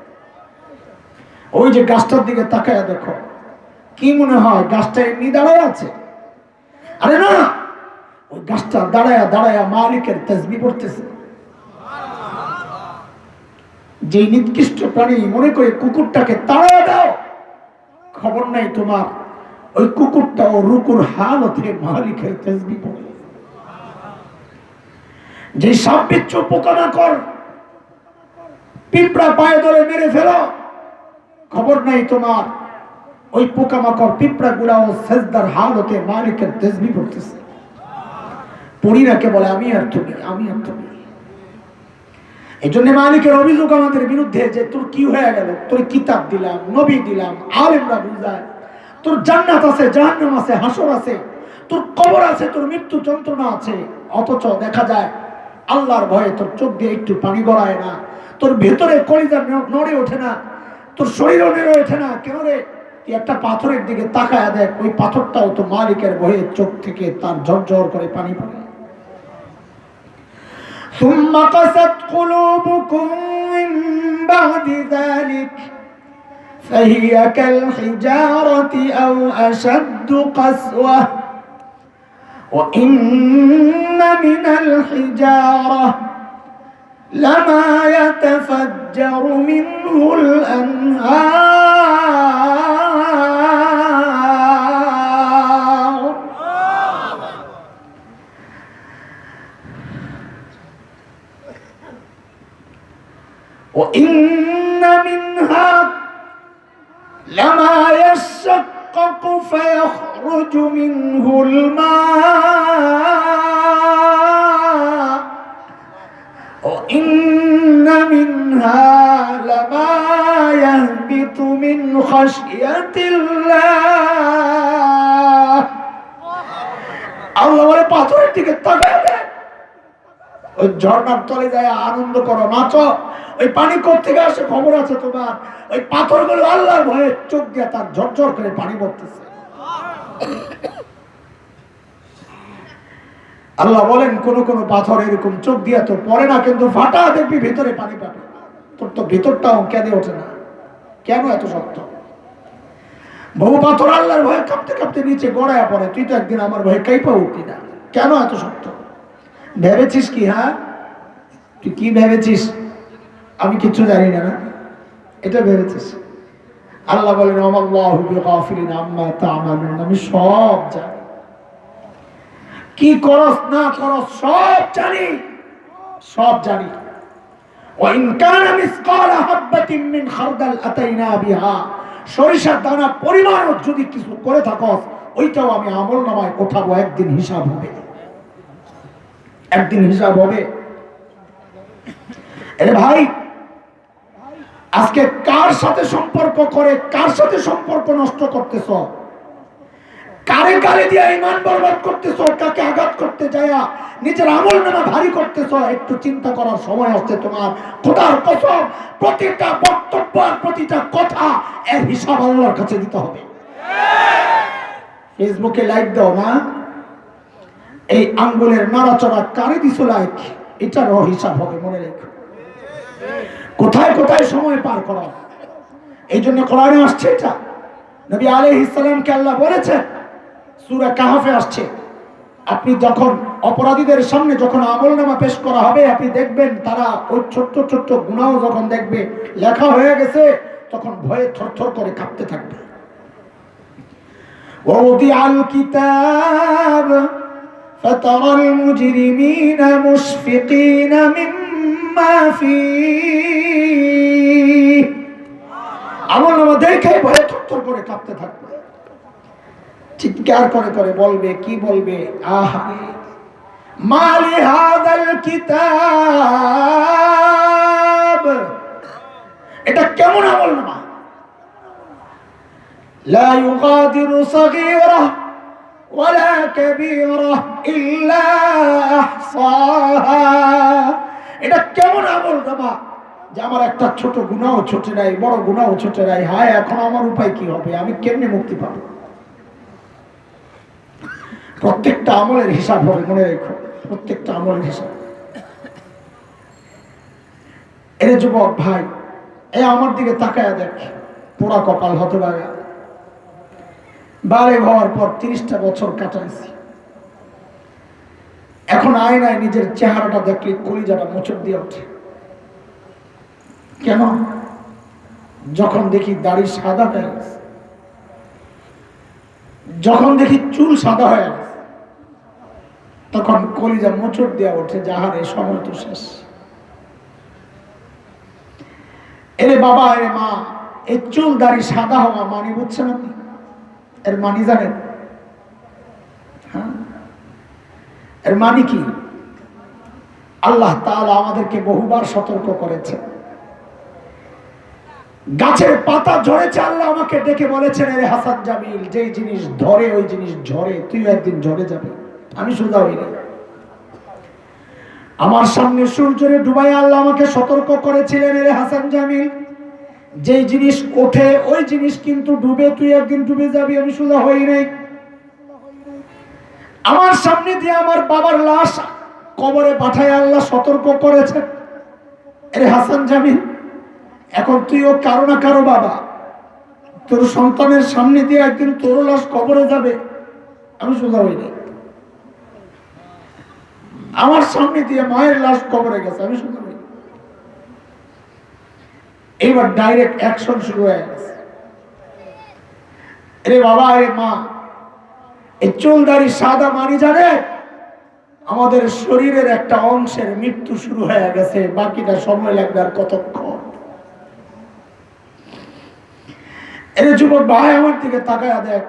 ওই যে গাছটার দিকে তাকায় দেখো, কি মনে হয় গাছটা এমনি দাঁড়ায় আছে? আরে না, ওই গাছটা দাঁড়ায়া দাঁড়ায়া মালিকের তাসবিহ পড়তেছে। যে নিকৃষ্ট প্রাণী মনে করে কুকুরটাকে তাড়ায়া দাও, খবর নাই তোমার ওই কুকুরটা ও রুকুর হালতে মালিকের তাসবিহ পড়ে। যে সাপ বিচ্ছু পোকামাকড় পিঁপড়া পায়ে ধরে মেরে ফেলো, খবর নাই তোমার ওই পোকামাকড় পিঁপড়া গুলাও সেজদার হালতে মালিকের তাসবিহ পড়তেছে। পড়িরাকে বলে আমি আর তুমি, আমি আর তুমি। এই জন্য মালিকের অভিযোগ আমাদের বিরুদ্ধে যে তোর কি হয়ে গেল, তোর কিতাব দিলাম, নবী দিলাম, আলেমরা বুঝায়, তোর জান্নাত আছে, জাহান্নাম আছে, হাসর আছে, তোর কবর আছে, তোর মৃত্যু যন্ত্রণা আছে, অথচ দেখা যায় আল্লাহর ভয়ে তোর চোখ দিয়ে একটু পানি গড়ায় না, তোর ভেতরে কলিজা নড়ে ওঠে না, তোর শরীরও নড়ে ওঠে না। কেন রে? একটা পাথরের দিকে তাকায় দেখ, ওই পাথরটাও তো মালিকের ভয়ে চোখ থেকে তার ঝরঝর করে পানি পড়ে। ثم قست قلوبكم من بعد ذلك فهي كالحجارة أو أشد قسوة وإن من الحجارة لما يتفجر منه الأنهار وإن منها لما يشقق فيخرج منه الماء وإن منها لما يهبط من خشية الله আল্লাহ বলে পাথরের দিকে তাকায় দেখ, ওই ঝর্ণার তলে যায় আনন্দ করো, নাচো। ওই পানি কোত্থেকে আসে খবর আছে তোমার? ওই পাথরগুলো আল্লাহর ভয়ে চোখ দিয়ে তার ঝরঝর করে পানি পড়তেছে। আল্লাহ বলেন কোন কোন পাথর এরকম চোখ দিয়া তো পড়ে না, কিন্তু ফাটা দেখবি ভিতরে পানি পাবে, তোর তো ভিতরটাও কেঁদে ওঠে না। কেন এত শক্ত? বহু পাথর আল্লাহর ভয়ে কাঁপতে কাঁপতে নিচে গড়ায় পড়ে, তুই তো একদিন আমার ভয়ে কাইপা উঠবি না। কেন এত শক্ত? ভেবেছিস কি? হ্যাঁ, তুই কি ভেবেছিস আমি কিছু জানি না? এটা ভেবেছিস? আল্লাহ বলেন আল্লাহু বিগাফিলিন আম্মা তা'মালুন, আমি সব জানি, কি করস না করস সব জানি, সব জানি। ওয়া ইন কানা মিসকালা হাববাতিন মিন খারদাল আতাইনা বিহা, সরিষার দানা পরিমাণ যদি কিছু করে থাকস ওইটাও আমি আমলনামায় ওঠাবো, একদিন হিসাব হবে, একদিন হিসাব হবে। আরে ভাই, আজকে কার সাথে সম্পর্ক করে কার সাথে সম্পর্ক নষ্ট করতেছ? কারে গালি দিয়ে ঈমান বরবাদ করতেছ? কাকে আঘাত করতে যায় নিজের আমলনামা ভারী করতেছ? একটু চিন্তা করার সময় আসছে তোমার। খোদার কসম, প্রতিটা বক্তব্য আর প্রতিটা কথা এর হিসাব আল্লাহর কাছে দিতে হবে। ফেসবুকে লাইক দাও না, এই আঙ্গুলের নাড়াচড়া কারে দিছো লাইক, এটারও হিসাব হবে, মনে রেখো। কোথায় কোথায় সময় পার করা, এই জন্য কোরআনে আসছে এটা। নবী আলাইহিস সালামকে আল্লাহ বলেছেন, সূরা কাহফে আসছে, আপনি যখন অপরাধীদের সামনে যখন আমলনামা পেশ করা হবে, আপনি দেখবেন তারা ওই ছোট্ট ছোট্ট গুনাহ যখন দেখবে লেখা হয়ে গেছে, তখন ভয়ে থরথর করে কাঁপতে থাকবে। ওয়াউদিআল কিতাব فترى المجرمين مشفقين مما فيه আমলনামা দেখে ভয়ে থরথর করে কাঁপতে থাকবে, চিৎকার করে করে বলবে, কি বলবে, আহারে মালি হাযাল কিতাব, এটা কেমন আমলনামা, লা ইউগাদিরু সাগীরা ওয়ালা কাবীরা ইল্লা আহসাহা, এটা কেমন আমলনামা যে আমার একটা ছোট গুনাহও ছোটে নাই, বড় গুনাহও ছোটে নাই, হায় এখন আমার উপায় কি হবে, আমি কেমনে মুক্তি পাবো। প্রত্যেকটা আমলের হিসাব হবে, মনে রেখো, প্রত্যেকটা আমলের হিসাব। এরে যুবক ভাই, আমার দিকে তাকায়া দেখ, পোড়া কপাল হতভাগা, বারে হওয়ার পর 30টা বছর কাটাইছি, এখন আয়নায় নিজের চেহারাটা দেখলে কলিজাটা মোচড় দিয়ে ওঠে। কেন? যখন দেখি দাড়ি সাদা হয়ে গেছে, যখন দেখি চুল সাদা হয়ে গেছে, তখন কলিজা মোচড় দেওয়া ওঠে, যাহারে সময় তো শেষ। এরে বাবা, এরে মা, এই চুল দাড়ি সাদা হওয়া মানে বুঝছেন আপনি? এর মানি জানেন? হ্যাঁ, এর মানে কি? আল্লাহ তাআলা আমাদেরকে বহুবার সতর্ক করেছে। গাছের পাতা ঝরেছে, আল্লাহ আমাকে ডেকে বলেছেন, এরে হাসান জামিল, যেই জিনিস ধরে ওই জিনিস ঝরে, তুই একদিন ঝরে যাবে। আমি সোজা হইনি, আমার সামনে সূর্যরে ডুবাই আল্লাহ আমাকে সতর্ক করেছিলেন, এরে হাসান জামিল, যেই জিনিস ওঠে ওই জিনিস কিন্তু ডুবে, তুই একদিন ডুবে যাবি। আমি সোজা হই নাই। আমার সামনে দিয়ে আমার বাবার লাশ কবরে পাঠায় আল্লাহ সতর্ক করেছেন, এরে হাসান জামিল, এখন তুইও কারো না কারো বাবা, তোর সন্তানের সামনে দিয়ে একদিন তোর লাশ কবরে যাবে। আমি সোজা হইনি, আমার সামনে দিয়ে মায়ের লাশ কবরে গেছে, আমি সোজা হইনি। এইবার ডাইরেক্ট অ্যাকশন শুরু হয়ে গেছে। রে বাবা, রে মা, এই চুল দাড়ি সাদা মানি জানে আমাদের শরীরের একটা অংশের মৃত্যু শুরু হয়ে গেছে, বাকিটা সময় লাগবে আর কতক্ষণ। এর যুবক ভাই আমার দিকে তাকায়া দেখ,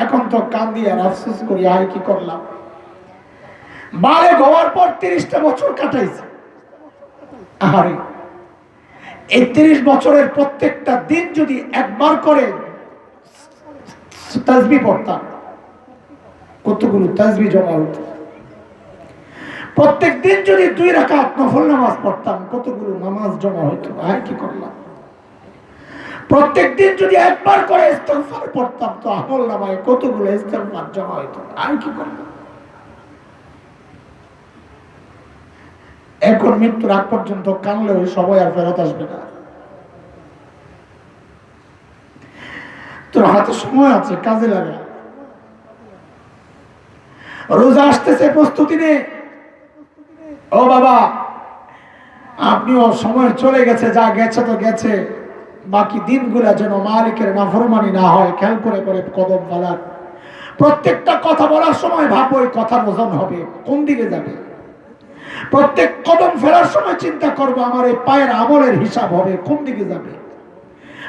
এখন তো কান্দি আর আফসোস করি, আর কি করলাম। বারে হওয়ার পর 30টা বছর কাটাইছে, আরে এই 30 বছরের প্রত্যেকটা দিন যদি একবার করে তাসবিহ পড়তাম, কতগুলো তাসবিহ জমা হতো। প্রত্যেক দিন যদি 2 রাকাত নফল নামাজ পড়তাম, কতগুলো নামাজ জমা হতো। আর কি করলাম। প্রত্যেক দিন যদি একবার করে ইস্তিগফার পড়তাম, তো আমল নামায় কতগুলো ইস্তিগফার জমা হতো। আর কি করলাম। এখন মৃত্যুর আগ পর্যন্ত কানলে ওই সময় আর ফেরত আসবে না। তোর হাতে সময় আছে, কাজে লাগা। রোজা আসতেছে, প্রস্তুতি নে। ও বাবা, আপনিও সময় চলে গেছে, যা গেছে তো গেছে, বাকি দিনগুলা যেন মালিকের নাফরমানি না হয়, খেয়াল করে করে কদম ফেলার। প্রত্যেকটা কথা বলার সময় ভাবো এই কথার ওজন হবে, কোন দিকে যাবে। প্রত্যেক কদম ফেরার সময় চিন্তা করবো আমার এই পায়ের আমলের হিসাব হবে, কোন দিকে যাবে।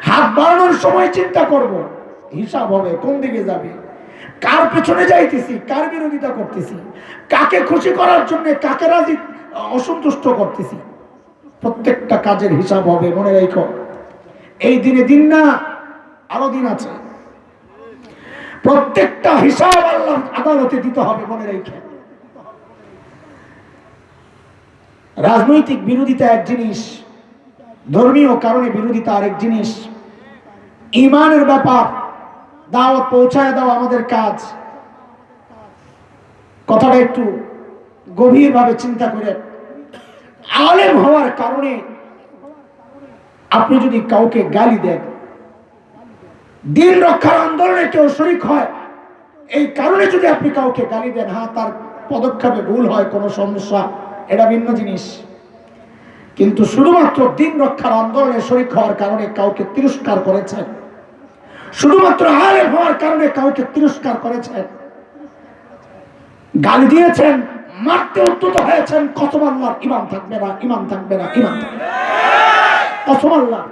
হাত বাড়ানোর সময় চিন্তা করব, হিসাব হবে কোন দিকে যাবে। কার পেছনে যাইতেছি, কার বিরোধিতা করতেছি, কাকে খুশি করার জন্য কাকে রাজি অসন্তুষ্ট করতেছি, প্রত্যেকটা কাজের হিসাব হবে। মনে রেখো, এই দিনে দিন না, আরো দিন আছে। প্রত্যেকটা হিসাব আল্লাহ আদালতে দিতে হবে, মনে রেখো। রাজনৈতিক বিরোধিতা এক জিনিস, ধর্মীয় কারণে বিরোধিতা আরেক জিনিস। ঈমানের ব্যাপার, দাওয়াত পৌঁছায় দাও আমাদের কাজ। কথাটা একটু গভীরভাবে চিন্তা করে। আলেম হওয়ার কারণে আপনি যদি কাউকে গালি দেন, দিন রক্ষার আন্দোলনে কেউ শরীক হয়, এই কারণে যদি আপনি কাউকে গালি দেন, হ্যাঁ তার পদক্ষেপে ভুল হয়, কোনো সমস্যা, এটা ভিন্ন জিনিস। কিন্তু শুধুমাত্র দিন রক্ষার আন্দোলনে শরীক হওয়ার কারণে কাউকে তিরস্কার করেছেন, শুধুমাত্র আলেম হওয়ার কারণে কাউকে তিরস্কার করেছেন, গালি দিয়েছেন, মারতে উদ্যত হয়েছেন, কসম আল্লাহর ইমান থাকবে না, ইমান থাকবে না, ইমান থাকবে না, কসম আল্লাহ।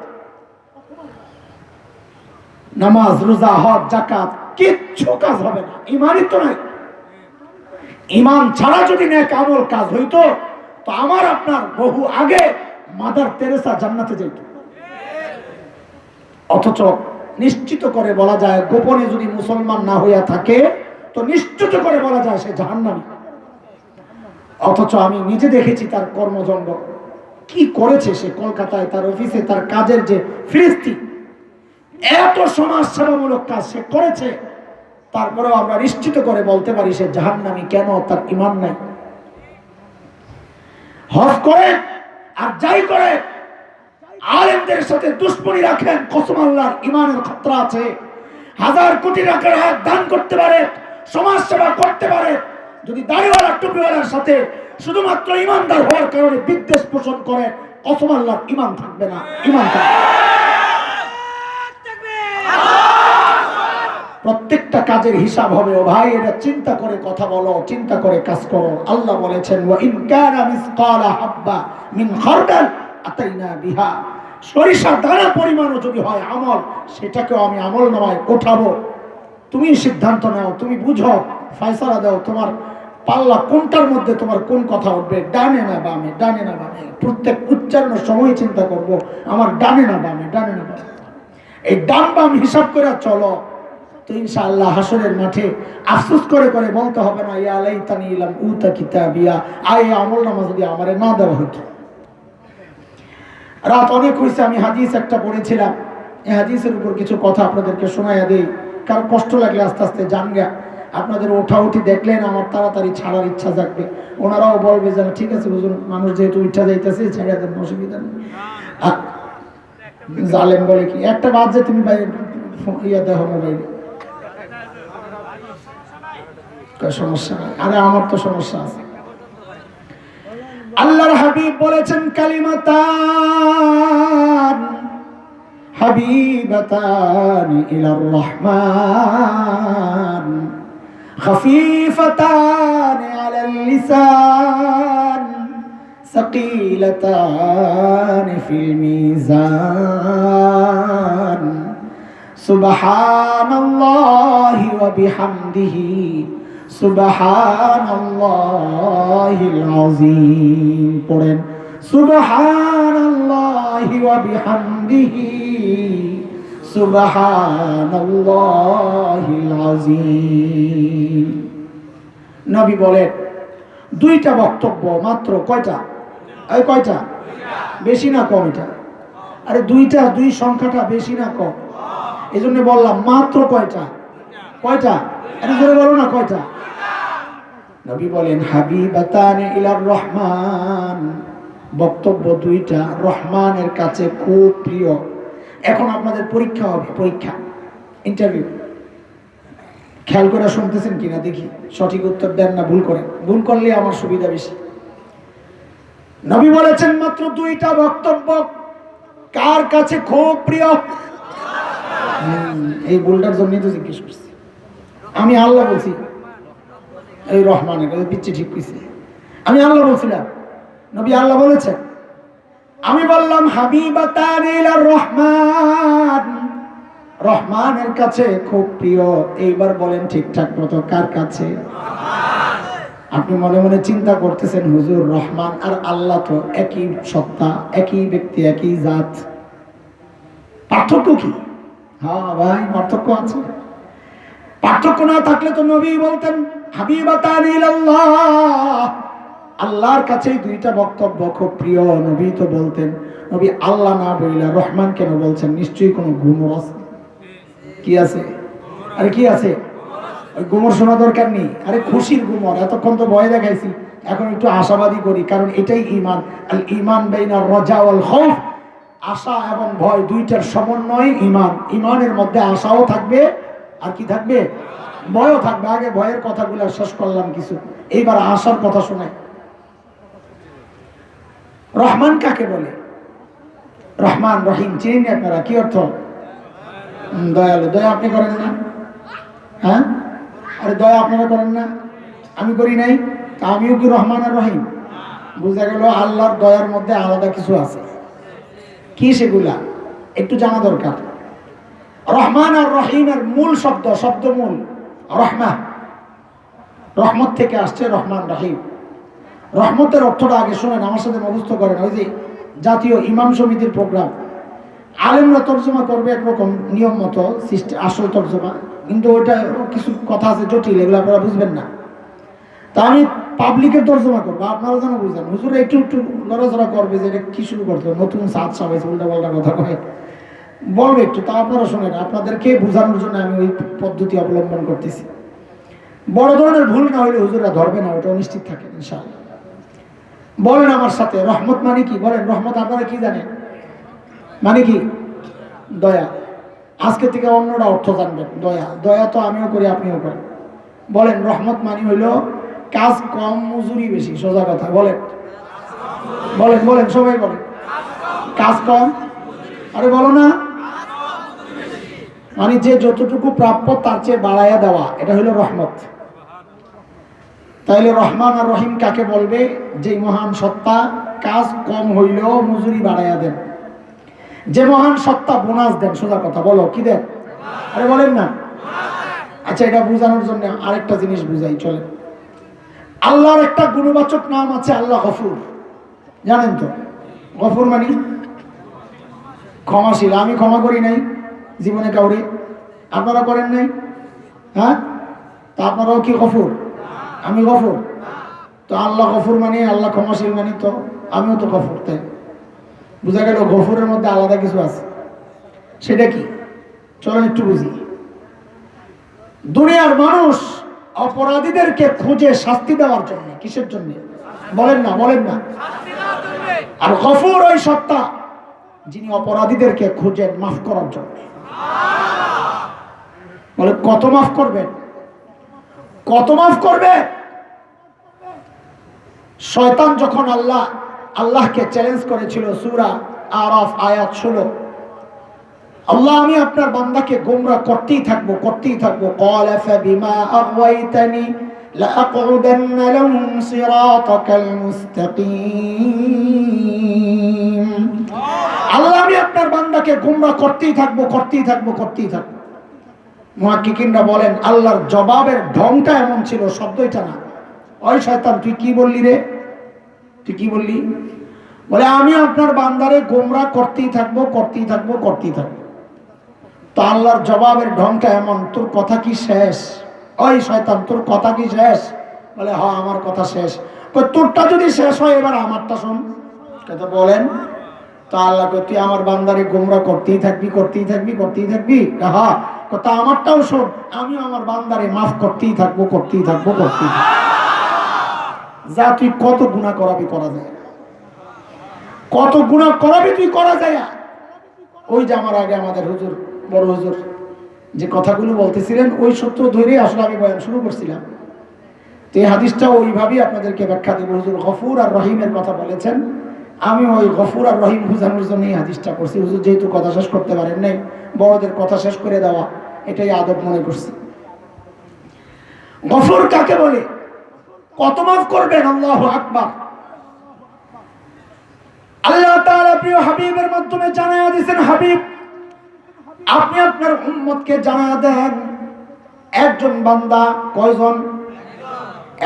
নামাজ, রোজা, হজ, যাকাত কিচ্ছু কাজ হবে না, ইমানই তো নাই। ইমান ছাড়া যদি নেক আমল কাজ হইতো তো আমার আপনার বহু আগে মাদার তেরেসা জান্নাতে যেত। অথচ নিশ্চিত করে বলা যায়, গোপনে যদি মুসলমান না হইয়া থাকে তো নিশ্চিত করে বলা যায় সে জাহান্নামী। অথচ আমি নিজে দেখেছি তার কর্মজঙ্গ কি করেছে। সে কলকাতায় তার অফিসে তার কাজের যে ফিরিস্তি, এত সমাজ সেবামূলক কাজ সে করেছে, তারপরেও আমরা নিশ্চিত করে বলতে পারি সে জাহান্নামী। কেন? তার ঈমান নাই। হজ করে আর যাই করে আলেমদের সাথে দুশ্মনী রাখেন, কসম আল্লাহর ঈমানের খতরা আছে। 1000 কোটি টাকার হাত দান করতে পারে, সমাজ সেবা করতে পারে, যদি দাড়িওয়ালা টুপিওয়ালার সাথে শুধুমাত্র ঈমানদার হওয়ার কারণে বিদ্বেষ পোষণ করে, কসম আল্লাহর ঈমান থাকবে না, ঈমান থাকবে। প্রত্যেকটা কাজের হিসাব হবে। ও ভাই, এটা চিন্তা করে কথা বলো, চিন্তা করে কাজ করো। আল্লাহ বলেছেন, ওয়া ইন কানা মিসকালা হাব্বা মিন খারদাল আতাইনা বিহা। সরিষা দানা পরিমাণও যদি হয় আমল, সেটাকেও আমি আমল নামায় ওঠাবো। তুমি সিদ্ধান্ত নাও, তুমি বুঝো, ফয়সালা দাও, তোমার পাল্লা কোনটার মধ্যে তোমার কোন কথা উঠবে, ডানে না বামে, ডানে না বামে। প্রত্যেক উচ্চারণের সময় চিন্তা করব, আমার ডানে না বামে, ডানে না বামে। এই ডান বাম হিসাব করে চলো, তো ইনশাআল্লাহ হাসরের মাঠে আফসোস করে করে বলতে হবে না, ইয়া লাইতানি লাম উতা কিতাবিয়া, আয় আমল নামা যদি আমারে না দেওয়া হতো। রাত অনেক হয়েছে, আমি হাদিস একটা পড়েছিলাম, এই হাদিসের উপর কিছু কথা আপনাদেরকে শোনাইয়া দেই, কারণ কষ্ট লাগলে আস্তে আস্তে জানগা। আপনাদের ওঠাউঠি দেখলেন আমার তাড়াতাড়ি ছাড়ার ইচ্ছা জাগবে, ওনারাও বলবে যে ঠিক আছে হুজুর, মানুষ যেহেতু উঠা যাইতেছে ছেড়ে দেন, অসুবিধা নেই। জালেম বলে কি, একটা বাদ যে তুমি বাইরে ইয়া দেখো মোবাইলে, সমস্যা নাই। আরে আমার তো সমস্যা আছে। আল্লাহর হাবিব বলেছেন, কালিমাতান হাবিবাতান ইলার রহমান খাফিফাতান আলাল লিসান সাকিলাতান ফিল মিজান সুবহানাল্লাহি ওয়া বিহামদিহি সুবহানাল্লাহিল আযীম। পড়েন, সুবহানাল্লাহি ওয়া বিহামদিহি সুবহানাল্লাহিল আযীম। নবী বলেন, দুইটা বক্তব্য মাত্র। কয়টা? এই কয়টা? বেশি না কম? এটা আরে দুইটা, দুই সংখ্যাটা বেশি না কম? এই জন্য বললাম মাত্র। কয়টা? কয়টা? এটা জোরে বলো না, কয়টা? নবী বলেন, হাবিবাতানে ইলার রহমান, বক্তব্য দুইটা, রহমানের কাছে খুব প্রিয়। এখন আপনাদের পরীক্ষা হবে, পরীক্ষা, ইন্টারভিউ। খেয়াল করে শুনতেছেন কিনা দেখি, সঠিক উত্তর দেন না ভুল করেন। ভুল করলে আমার সুবিধা বেশি। নবী বলেছেন মাত্র দুইটা বক্তব্য কার কাছে খুব প্রিয়। এই ভুলটার জন্যই তো জিজ্ঞেস করছি। আমি আল্লাহ বলছি, এই রহমানের কাছে পিচ্ছি ঠিক কইছে। আমি আল্লাহ বলছিলাম, নবী আল্লাহ বলেছেন। আমি বললাম হাবিবাতান ইলার রহমান, রহমানের কাছে খুব প্রিয়। এইবার বলেন ঠিকঠাক মতো, কার কাছে? আপনি মনে মনে চিন্তা করতেছেন, হুজুর রহমান আর আল্লাহ তো একই সত্তা, একই ব্যক্তি, একই জাত, পার্থক্য কি? হ্যাঁ ভাই, পার্থক্য আছে। পার্থক্য না থাকলে তো নবী বলতেন হাবিবাতান ইলাল্লাহ, আল্লাহর কাছেই দুইটা বক্তব্য খুব প্রিয়। নবী তো বলতেন। নবী আল্লাহ না বইলা রহমান কেন বলছেন? নিশ্চয়ই কোনো গুমর আছে। কি আছে? আরে কি আছে? ওই গুমর শোনা দরকার নেই। আরে খুশির গুমর। এতক্ষণ তো ভয় দেখাইছি, এখন একটু আশাবাদী করি, কারণ এটাই ঈমান। আল ঈমান বাইনার রাজা ওয়াল খাউফ, আশা এবং ভয় দুইটার সমন্বয় ঈমান। ঈমানের মধ্যে আশাও থাকবে, আর কি থাকবে? ভয়ও থাকবে। আগে ভয়ের কথাগুলো শেষ করলাম কিছু, এইবার আশার কথা শোনাই। রহমান কাকে বলে? রহমান রহিম চিনেন আপনারা? কি অর্থ? দয়ালু। দয়া আপনি করেন না? হ্যাঁ, আরে দয়া আপনারা করেন না? আমি করি নাই, তা আমিও কি রহমান আর রহিম? বুঝা গেল আল্লাহর দয়ার মধ্যে আলাদা কিছু আছে। কি সেগুলা একটু জানা দরকার। রহমান আর রহিমের মূল শব্দ মূল রহমা, রহমত থেকে আসছে রহমান রহিম। রহমতের অর্থটা আগে শোনেন, আমার সাথে মুখস্থ করেন। ওই যে জাতীয় ইমাম সমিতির প্রোগ্রাম, আলেমরা তর্জমা করবে একরকম নিয়ম মতো আসল তর্জমা, কিন্তু ওইটা কিছু কথা আছে জটিল, এগুলো আপনারা বুঝবেন না। তা আমি পাবলিকের তর্জমা করবো, আপনারা যেন বুঝেন। হুজুর একটু একটু নড়াচড়া করবে যে এটা কি শুরু করতে নতুন সাত সবাই উল্টা পাল্টা কথা কয়, বলবে একটু, তা আপনারা শোনেন। আপনাদেরকে বোঝানোর জন্য আমি ওই পদ্ধতি অবলম্বন করতেছি। বড় ধরনের ভুল না হলে হুজুরা ধরবে না, ওটা নিশ্চিত থাকেন ইনশাআল্লাহ। বলেন আমার সাথে, রহমত মানে কি? বলেন রহমত আপনারা কি জানেন? মানে কি? দয়া। আজকে থেকে অন্যরা অর্থ জানবেন। দয়া, দয়া তো আমিও করি, আপনিও করেন। বলেন রহমত মানে হইল কাজ কম মজুরি বেশি। সোজা কথা বলেন, বলেন বলেন সবাই বলেন, কাজ কম। আরে বলো না, মানে যে যতটুকু প্রাপ্য তার চেয়ে বাড়াইয়া দেওয়া, এটা হইল রহমত। তাইলে রহমান আর রহিম কাকে বলবে? যে মহান সত্তা কাজ কম হইলেও মজুরি বাড়াইয়া দেন, যে মহান সত্তা বোনাস দেন। সোজা কথা বলো, কি দেন? আরে বলেন না। আচ্ছা, এটা বোঝানোর জন্য আরেকটা জিনিস বুঝাই, চলে। আল্লাহর একটা গুণবাচক নাম আছে, আল্লাহ গফুর। জানেন তো? গফুর মানে ক্ষমাশীল। আমি ক্ষমা করি নাই জীবনে কাউরে, আপনারা করেন নাই? হ্যাঁ, তা আপনারাও কি গফুর? আমি গফুর। তো আল্লাহ গফুর মানে, আল্লাহ ক্ষমাশীল মানে, তো আমিও তো গফুর। তাই বোঝা গেল গফুরের মধ্যে আলাদা কিছু আছে। সেটা কি? চলেন একটু বুঝি। দুনিয়ার মানুষ অপরাধীদেরকে খুঁজে শাস্তি দেওয়ার জন্য। কিসের জন্য? বলেন না, বলেন না। আর গফুর ওই সত্তা যিনি অপরাধীদেরকে খুঁজেন মাফ করার জন্য। বলে কত মাফ করবেন? কত মাফ করবে? শয়তান যখন আল্লাহকে চ্যালেঞ্জ করেছিল, সূরা আরাফ আয়াত 16, আল্লাহ আমি আপনার বান্দাকে গোমরা করতেই থাকবো, করতেই থাকবো। ক্বালা ফাবিমা আগওয়াইতানি লাআকউদান্না লাহুম সিরাতাকাল মুস্তাকিম। আল্লাহ আমি আপনার বান্দাকে গোমরা করতেই থাকবো, করতেই থাকবো, করতেই থাকবো। মুহাক্কিকিনরা বলেন আল্লাহর জবাবের ঢংটা এমন ছিল, শব্দটা না। ওই শয়তান তুই কি বললি রে? তুই কি বললি? বলে আমি আপনার বান্দারে গোমরা করতেই থাকবো, করতেই থাকবো, করতেই থাকবো। তো আল্লাহর জবাবের ঢংটা এমন, তোর কথা কি শেষ? ওই শয়তান তোর কথা কি শেষ? বলে হ্যাঁ আমার কথা শেষ। তোরটা যদি শেষ হয় এবার আমারটা শোন। কথা বলেন তো আল্লাহ তুই আমার বান্দারে গোমরা করতেই থাকবি, করতেই থাকবি, করতেই থাকবি। হ্যাঁ, কথা আমারটাও শোন, আমিও আমার বান্দারে মাফ করতেই থাকবো, করতেই থাকবো, করতেই থাকবো। যা তুই কত গুনাহ করাবি, করা যায়। কত গুনাহ করাবি তুই, করা যায়। ওই যে আমার আগে আমাদের হুজুর, বড় হুজুর যে কথাগুলো বলতেছিলেন, ওই সূত্র ধরেই আসলে আমি বয়ান শুরু করছিলাম। তো এই হাদিসটা ওইভাবেই আপনাদেরকে ব্যাখ্যা দেব। হুজুর গফুর আর রহিমের কথা বলেছেন, আমি ওই গফুর আর রহিম বোঝানোর জন্য এই হাদিসটা করছি। হুজুর যেহেতু কথা শেষ করতে পারেন নাই, বড়দের কথা শেষ করে দেওয়া এটাই আদব মনে করছি। গফুর কাকে বলে? কত মাফ করবেন? আল্লাহু আকবার। আল্লাহ তাআলা প্রিয় হাবিবের মাধ্যমে জানায়া দিয়েছেন, হাবিব আপনি আপনার উম্মতকে জানায়া দেন, একজন বান্দা কয়জন?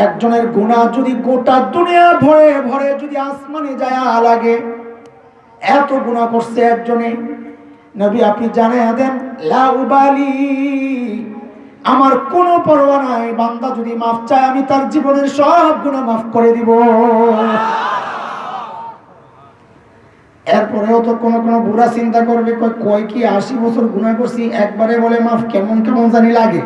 একজনের গুনাহ যদি গোটা দুনিয়া ভরে ভরে যদি আসমানে যায় লাগে, এত গুনাহ করছে একজনে, নবী আপনি জানায়া দেন লা উবালি, আমার কোনো পরোয়া নাই, বান্দা যদি মাফ চায় আমি তার জীবনের সব গুনাহ মাফ করে দিব। এরপরেও তো কোনো কোনো বুড়া চিন্তা করবে, কয় কি 80 বছর গুনাহ করছি, একবারে বলে মাফ, কেমন কেমন জানি লাগে।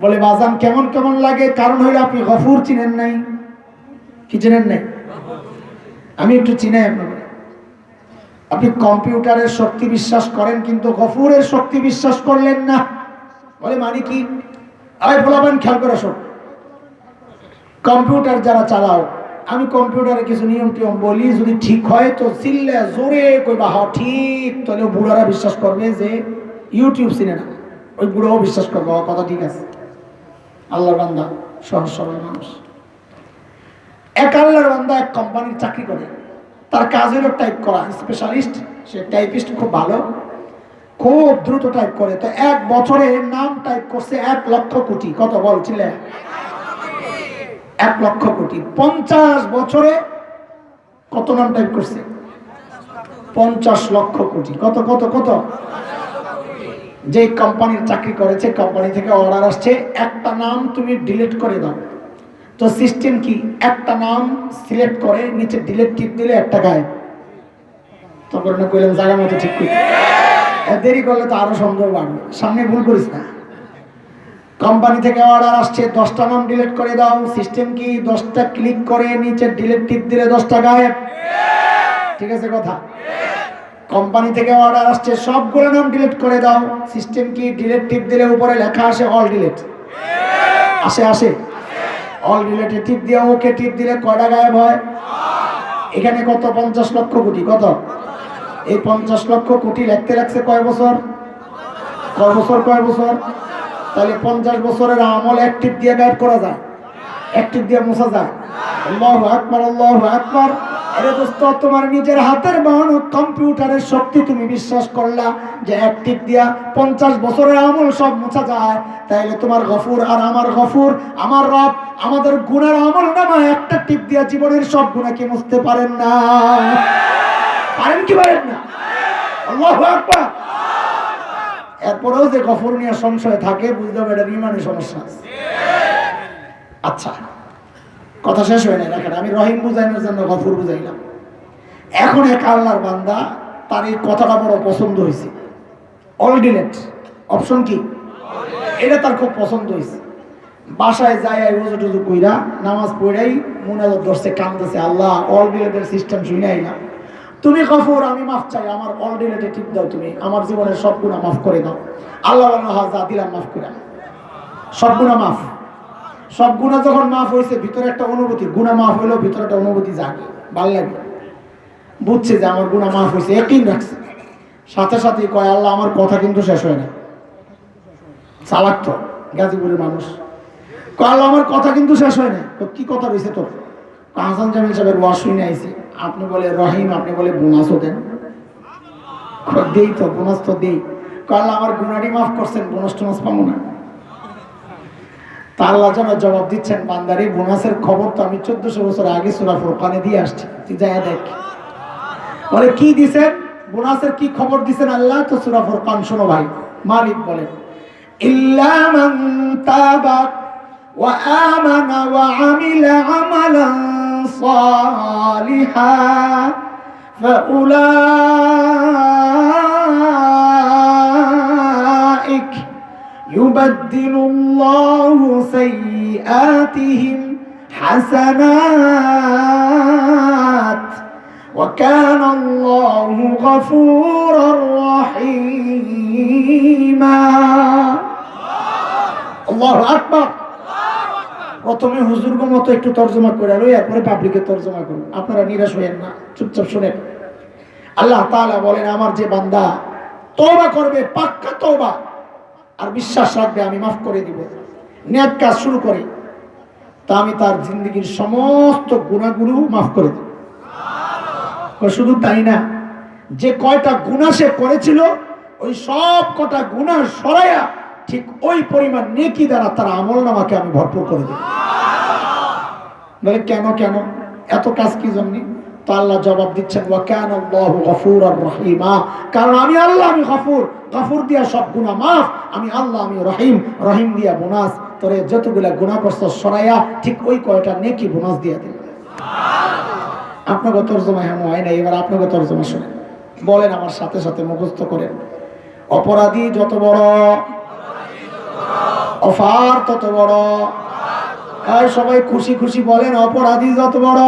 বলে বাজান কেমন কেমন লাগে, কারণ হইল আপনি গফুর চিনেন নাই। কি চিনেন নাই? আমি একটু চিনাই আপনাকে। আপনি কম্পিউটারের শক্তি বিশ্বাস করেন কিন্তু গফুরের শক্তি বিশ্বাস করলেন না। বলে মানে কি? আয় বলাবেন, খেয়াল করে শোন। কম্পিউটার যারা চালাও, আমি কম্পিউটারে কিছু নিয়ম টিয়ম বলি, যদি ঠিক হয় তো চিল্লে জোরে কইবা হ্যাঁ ঠিক, তাহলে বুড়ারা বিশ্বাস করবে যে ইউটিউব চিনে না, ওই বুড়াও বিশ্বাস করবে কথা ঠিক আছে। আল্লাহর বান্দা সহজ সরল মানুষ। এক আল্লাহর বান্দা এক কোম্পানির চাকরি করে, তার কাজ হলো টাইপ করা, স্পেশালিস্ট, সে টাইপিস্ট, খুব ভালো, খুব দ্রুত টাইপ করে। তো এক বছরে নাম টাইপ করছে 1,00,000 কোটি। কত বলছিলেন? 1,00,000 কোটি। 50 বছরে কত নাম টাইপ করছে? 50 লক্ষ কোটি। কত কত কত? যে কোম্পানির চাকরি করেছে, কোম্পানি থেকে অর্ডার আসছে, একটা নাম তুমি ডিলিট করে দাও। তো সিস্টেম কি, একটা নাম সিলেক্ট করে নিচে ডিলিট টিপ দিলে একটা গায়েব। তখন না কইলাম জায়গা মতো ঠিক করে, দেরি করলে তো আরো সন্দেহ বাড়বে, সামনে ভুল করিস না। কোম্পানি থেকে অর্ডার আসছে, 10টা নাম ডিলিট করে দাও। সিস্টেম কি, 10টা ক্লিক করে নিচে ডিলিট টিপ দিলে 10টা গায়েব। ঠিক আছে কথা? কোম্পানি থেকে অর্ডার আসছে, সবগুলো নাম ডিলিট করে দাও। সিস্টেম কি, ডিলিট টিপ দিলে উপরে লেখা আসে অল ডিলিট। আসে আসে অল ডিলিটে টিপ দিয়ে ওকে টিপ দিলে কয়টা গায়েব হয়? এখানে কত? 50 লক্ষ কোটি। কত? এই 50 লক্ষ কোটি লিখতে লাগছে কয় বছর? কয় বছর? কয় বছর? তাহলে 50 বছরের আমল এক টিপ দিয়ে গায়েব করা যায়, এক টিপ দিয়ে মোছা যায়। আল্লাহু আকবার, আল্লাহু আকবার। আরে দোস্ত, তোমার নিজের হাতের বানানো কম্পিউটারের শক্তি তুমি বিশ্বাস করলা যে এক টিপ দিয়া 50 বছরের আমল সব মোছা যায়? তাইলে তোমার গফুর আর আমার গফুর, আমার রব, আমাদের গুনার আমল নামা একটা টিপ দিয়া জীবনের সব গুনাহকে মুছতে পারেন না? পারেন কি পারেন না? আল্লাহু আকবার। এরপরেও যে গফুর নিয়ে সংশয় থাকে, বুঝতে হবে এটা ইমানের সমস্যা আছে। আচ্ছা, কথা শেষ হয় না, দেখেন আমি রহিম বুঝাইনোর জন্য গফুর বুঝাইলাম। এখন এক আল্লাহর বান্দা, তার এই কথাটা বড় পছন্দ হয়েছে, অল ডিলিট অপশন কি, এটা তার খুব পছন্দ হয়েছে। বাসায় যায় ওযু টুজু কইরা নামাজ পড়াই মুনাজাত ধরছে, কাঁদতেছে, আল্লাহ অল ডিলিটের সিস্টেম শুনাই না, তুমি গফুর, আমি মাফ চাই, আমার অল ডিলিটে টিপ দাও, তুমি আমার জীবনের সব গুনাহ মাফ করে দাও। আল্লাহ বলেন, হ্যাঁ যা দিলাম মাফ করে, সব গুনাহ মাফ। সব গুনাহ যখন মাফ হয়েছে, ভিতরে একটা অনুভূতি, গুনাহ মাফ হইলো, ভিতরে একটা অনুভূতি জাগে, ভালো লাগে, বুঝছে যে আমার গুনাহ মাফ হয়েছে, একদিন রাখছে। সাথে সাথে কয়, আল্লাহ আমার কথা কিন্তু শেষ হয় না। চালাক তো, গাজীপুরের মানুষ। কয়, আল্লাহ আমার কথা কিন্তু শেষ হয় না। তো কি কথা রয়েছে তোর? হাসান জামিল সাহেবের ওয়াজ শুনে আইছি, আপনি বলে রহিম, আপনি বলে বোনাসও দেন। দেই তো, বোনাস তো দেই। কয়, আল্লাহ আমার গুনাহটি মাফ করছেন, বোনাস টোনাস পাবো না? তা আল্লাহ যেন জবাব দিচ্ছেন, বান্দারে বোনাসের খবর তো আমি 1400 বছর আগে সূরা ফুরকানে দিয়ে আসছি, তুই যায় দেখ। বলে কি দিছেন? বোনাসের কি খবর দিছেন আল্লাহ? তো সূরা ফুরকান শোনো ভাই। মালিক বলেন, ইল্লা মান তাবা ওয়া আমানা ওয়া আমিলা আমালান সালিহান ফাউলাইক يبدل الله سيئاتهم حسنات وكان الله غفورا رحيما الله أكبر। প্রথমে হুজুরগো মতো একটু তরজমা করে লই, এরপরে পাবলিকে তরজমা করুন। আপনারা নিরাশ হয়েন না, চুপচাপ শুনেন। আল্লাহ তাআলা বলেন, আমার যে বান্দা তওবা করবে, পাক্কা তওবা, আর বিশ্বাস রাখবে আমি মাফ করে দিব, নেক কাজ শুরু করে, তা আমি তার জিন্দগির সমস্ত গুনাহগুলো মাফ করে দেব। শুধু তাই না, যে কয়টা গুনাহ সে করেছিল ওই সব কটা গুনাহ সরাইয়া ঠিক ওই পরিমাণ নেকি দ্বারা তার আমলনামাকে আমি ভরপুর করে দেব। বলে কেন কেন এত কাজ কি জন্য? তো আল্লাহ জবাব দিচ্ছেন, ওয়া কানা আল্লাহু গফুরার রহিমা, কারণ আমি আল্লাহ, আমি গফুর, গফুর দিয়া সব গুনাহ মাফ, আমি আল্লাহ, আমি রহিম, রহিম দিয়া বোনাস, তোরে যতগুলা গুনাহ করছ সরাইয়া ঠিক ওই কয়টা নেকি বোনাস দিয়া দেব। আপনাকে তরজমা এমন হয় না, এবার আপনাকে তরজমা শুনেন, বলেন আমার সাথে সাথে মুখস্থ করেন। অপরাধী যত বড়, অফার তত বড়। সবাই খুশি খুশি বলেন, অপরাধী যত বড়,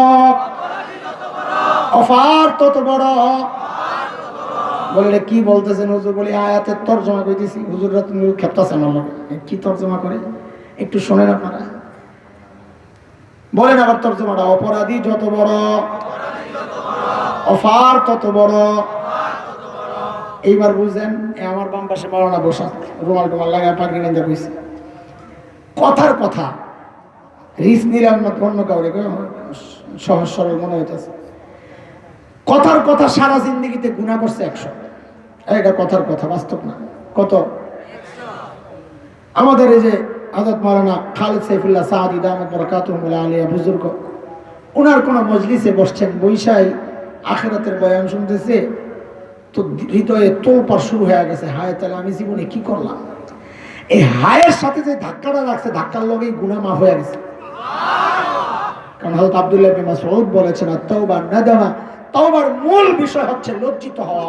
অফার তত বড়। বলে কি বলতেছেন হুজুর? বলি আয়াতের তরজমা কইতেছি। হুজুররা তুমি খেপতাছেন আমার লগে, কি তরজমা করে একটু শোনেন আপনারা, বলেন আবার তরজমাটা। অপরাধী যত বড়, অফার তত বড়। এইবার বুঝেন, আমার বাম পাশে মাওলানা বসা, রুমাল টুমাল লাগায় পাগড়ি বাঁধা বইছে। কথার কথা, রিস্ক নিলাম না অন্য কাউরে সহজ সরল মনে হইতেছে। কথার কথা সারা জিন্দগিতে গুনাহ করছে 100, এটা কথার কথা, বাস্তব না। কত? আমাদের এই যে হযরত মাওলানা খালিদ সাইফুল্লাহ সাদি দামাত বরকাতুহুল আলিয়া বুজুর্গ, ওনার কোন মজলিসে বসছেন, বৈশাই আখিরাতের বয়ান শুনতেছে, তো হৃদয়ে তোলপাড় শুরু হয়ে গেছে, হায় তাহলে আমি জীবনে কি করলাম। এই হায়ের সাথে যে ধাক্কাটা লাগছে, ধাক্কার লগেই গুনাহ মাফ হয়ে গেছে। কারণ হযরত আব্দুল্লাহ ইবনে মাসউদ বলেছেন, আত-তাওবা নাদামা, তওবার মূল বিষয় হচ্ছে লজ্জিত হওয়া,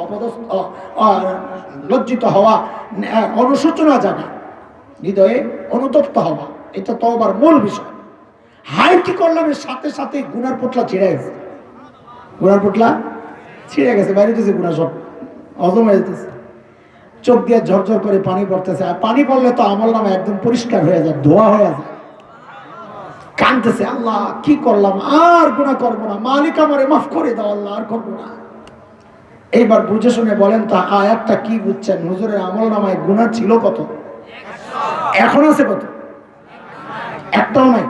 লজ্জিত হওয়া, অনুশোচনা জাগা, হৃদয়ে অনুতপ্ত হওয়া, এটা তওবার মূল বিষয়। হায় কি করলাম, এর সাথে সাথে গুনার পোটলা ছিঁড়ে গেছে, গুনার পোটলা ছিঁড়ে গেছে, বাইরে দিয়েছে গুনাহ সব হজম হয়ে যেতেছে, চোখ দিয়ে ঝরঝর করে পানি পড়তেছে। আর পানি পড়লে তো আমল নামা একদম পরিষ্কার হয়ে যায়, ধোয়া হয়ে যায়। কাঁদতেছে, আল্লাহ কি করলাম, আর গুনাহ করবো না, মালিক আমারে মাফ করে দাও আল্লাহ, আর করবো না। এইবার বুঝে শুনে বলেন তো আয়াতটা কি বুঝছেন? হুজুরের আমল নামায় গুনাহ ছিল কত? এখন আছে কত? একটাও নাই।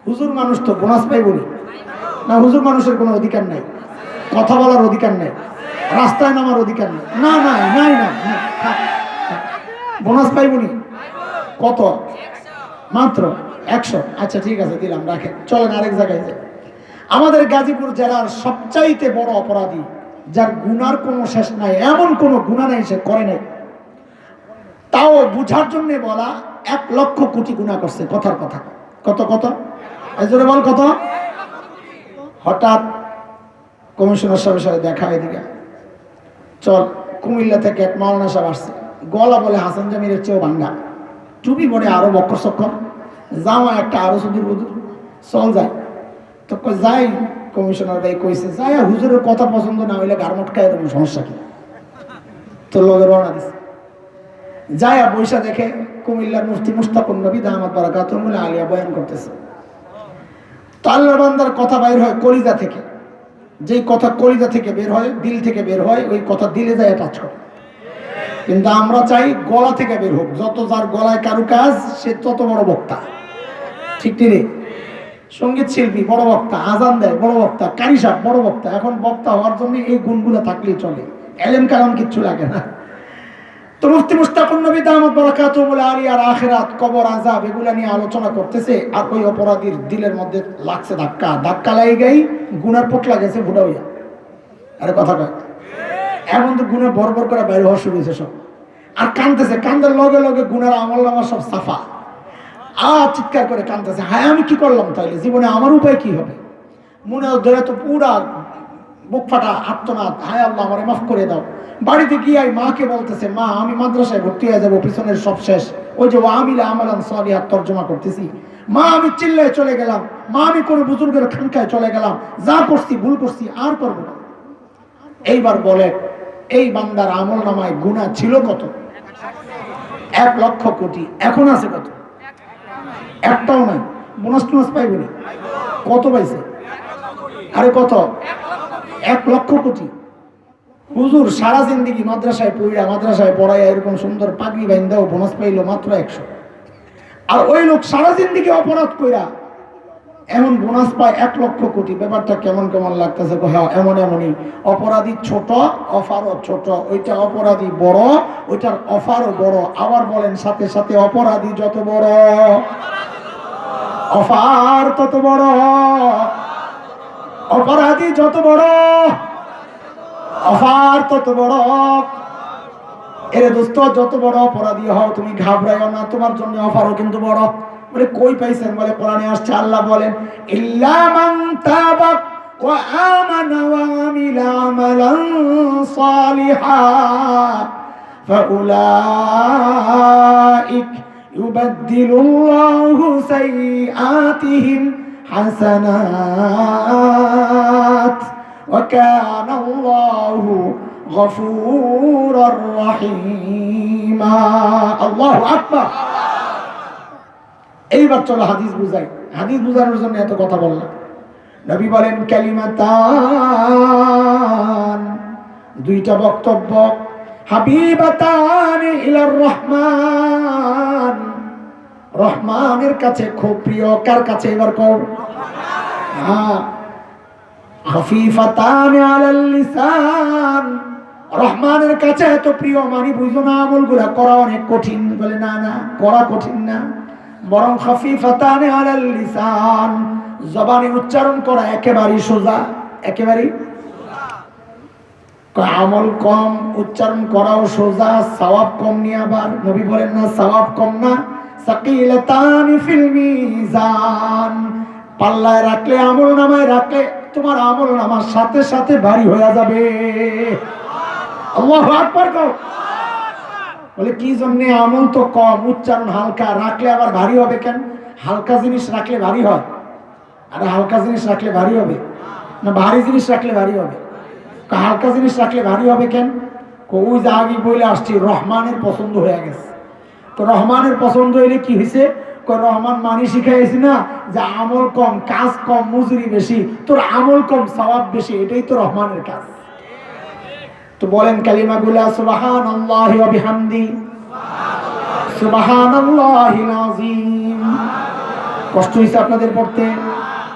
হুজুর মানুষ তো বোনাস পাই বলি না, হুজুর মানুষের কোনো অধিকার নাই, কথা বলার অধিকার নাই, রাস্তায় নামার অধিকার নেই, না নাই নাই না, বোনাস পাই বলি কত? মাত্র 100। আচ্ছা ঠিক আছে, দিলাম, রাখেন, চলেন আরেক জায়গায় যাই। আমাদের গাজীপুর জেলার সবচাইতে বড় অপরাধী, যার গুনার কোনো শেষ নাই, এমন কোনো গুনাহ নাই সে করে নাই, তাও বুঝার জন্য বলা, 1 লক্ষ কোটি গুনাহ করছে। কথার কথা কত? কত? এজরে বল কত? হঠাৎ কমিশনার সাহেবের সাথে দেখা, এদিকে চল, কুমিল্লা থেকে এক মাওলানা সাহেব আসছে, গলা বলে হাসান জামিরের চেয়েও ভাঙ্গা, টুপি পরে আরো বক্কর সক্কর, জামা একটা আরো সুদূর বুদুর, চল যাই। তো যাই, কমিশনার ভাই কইছে যাই, হুজুরের কথা পছন্দ না হইলে গারমট খায়, এরকম সমস্যা কি? তো লোকের রওনা দিছে, যায়া বৈশা দেখে কুমিল্লার মুফতি মুশতাকুন নবী দামাত বরকাতুহুল আলিয়া বয়ান করতেছে। তো আল্লাহর বান্দার কথা বাইর হয় কলিজা থেকে, যেই কথা কলিজা থেকে বের হয়, দিল থেকে বের হয়, ওই কথা দিলে যায় টাচ করে। কিন্তু আমরা চাই গলা থেকে বের হোক, যত যার গলায় কারুকাজ সে তত বড় বক্তা, ঠিক রে? সঙ্গীত শিল্পী বড় বক্তা, আজান দেয় বড় বক্তা, কারি সাহেব বড় বক্তা। এখন বক্তা হওয়ার জন্য এই গুণগুলো থাকলেই চলে, এলেম কালাম কিচ্ছু লাগে না। তো মুফতি মুশতাকুন নবী দামাত বরকাতুহুল আলিয়ার আখিরাত, কবর, আযাব এগুলা নিয়ে আলোচনা করতেছে। আর ওই অপরাধীর দিলের মধ্যে লাগছে ধাক্কা, ধাক্কা লাগে গেই গুনার পোটলা গেছে ভুড়া হইয়া। আরে কথা কয়, এমন তো গুনার বরবর করে বাইরে হওয়া শুরু হয়েছে সব, আর কাঁদতেছে, কান্দার লগে লগে গুনার আমল নামা সব সাফা, আর চিৎকার করে কাঁদতেছে, হায় আমি কি করলাম, তাইলে জীবনে আমার উপায় কি হবে? মনে ধরে তো পুরা বুক ফাটা আত্মনাদ, হায় আল্লাহ আমারে মাফ করে দাও। বাড়িতে গিয়ে মাকে বলতেছে, মা আমি মাদ্রাসায় ভর্তি হয়ে যাবো, পিছনের সব শেষ, ওই যে ওয়ামিলা আমালান সালিহাত তর্জমা করতেছি। মা আমি চিল্লায় চলে গেলাম, মা আমি কোনো বুজুর্গের খানকায় চলে গেলাম, যা করছি ভুল করছি, আর করবো না। এইবার বলে, এই বান্দার আমল নামায় গুনাহ ছিল কত? 1 লক্ষ কোটি। এখন আছে কত? একটাও নাই। বোনাস টোনাস পাইবে না, কত পাইছে? আরে কত? 1 লক্ষ কোটি। হুজুর সারা জিন্দিগি মাদ্রাসায় পড়াইয়া এরকম সুন্দর পাগড়ি বাইন্দাও বোনাস পাইলো মাত্র 100। আর ওই লোক সারা জিন্দিগি অপরাধ কইরা এমন বোনাস পায় 1 লক্ষ কোটি। ব্যাপারটা কেমন কেমন লাগতেছে? হ্যাঁ এমন এমনই। অপরাধী ছোট, অফারও ছোট। ওইটা অপরাধী বড়, ওইটার অফারও বড়। আবার বলেন সাথে সাথে, অপরাধী যত বড় অফার তত বড়। অপরাধী যত বড় অফার তত বড়। এরে দোস্ত, যত বড় অপরাধী হও তুমি ঘাবড়াইও না, তোমার জন্য অফারও কিন্তু বড়। বলে কই পাইছেন? বলে কোরআনে আসছে, আল্লাহ বলেন, ইল্লা মান তাবা ওয়া আমানা ওয়া আমিলা আমালান সালিহা ফাউলাইক ইউবাদদিলুল্লাহু সাইয়্যাতিহিম হাসানাত ওয়া কানা আল্লাহু গফুরুর রহিমা। আল্লাহু আকবার। এইবার চলো হাদিস বুঝাই। হাদিস বুঝানোর জন্য এত কথা বললাম। নবী বলেন, কালিমাতান, দুইটা বক্তব্য, হাবিবাতান ইলার রহমান, রহমানের কাছে খুব প্রিয়। কার কাছে এবার কও? হ্যাঁ, খফিফাতান আলাল লিসান। রহমানের কাছে এত প্রিয় মানে বুঝো না আমলগুলা করা অনেক কঠিন। বলে না না, করা কঠিন না, বরং খফিফাতান আলাল লিসান, জবানে উচ্চারণ করা একেবারেই সোজা। একেবারেই আমল কম, উচ্চারণ করাও সোজা, সওয়াব কম নিয়ে আবার নবী বলেন না সওয়াব কম না, সাকিলাতান ফিল মিজান। পাল্লায় রাখলে, আমল নামায় রাখলে তোমার আমল নামার সাথে সাথে ভারী হয়ে যাবে। আল্লাহু আকবার কও। বলে কি জন্য? আমল তো কম, উচ্চারণ হালকা, রাখলে আবার ভারী হবে কেন? হালকা জিনিস রাখলে ভারী হয়? আরে হালকা জিনিস রাখলে ভারী হবে না ভারী জিনিস রাখলে ভারী হবে? হালকা জিনিস রাখলে ভারী হবে কেন? ওই যে আগে বলে আসছি রহমানের পছন্দ হয়ে গেছে। তো রহমানের পছন্দ হইলে কি হয়েছে? রহমান মানি শিখাইছি না যে আমল কম, কাজ কম, মজুরি বেশি। তোর আমল কম, সওয়াব বেশি, এটাই তো রহমানের কাজ। তো বলেন কালিমাগুলা সুবহানাল্লাহি ওয়া বিহামদি, সুবহানাল্লাহিল আযীম। কষ্ট হইছে আপনাদের পড়তে?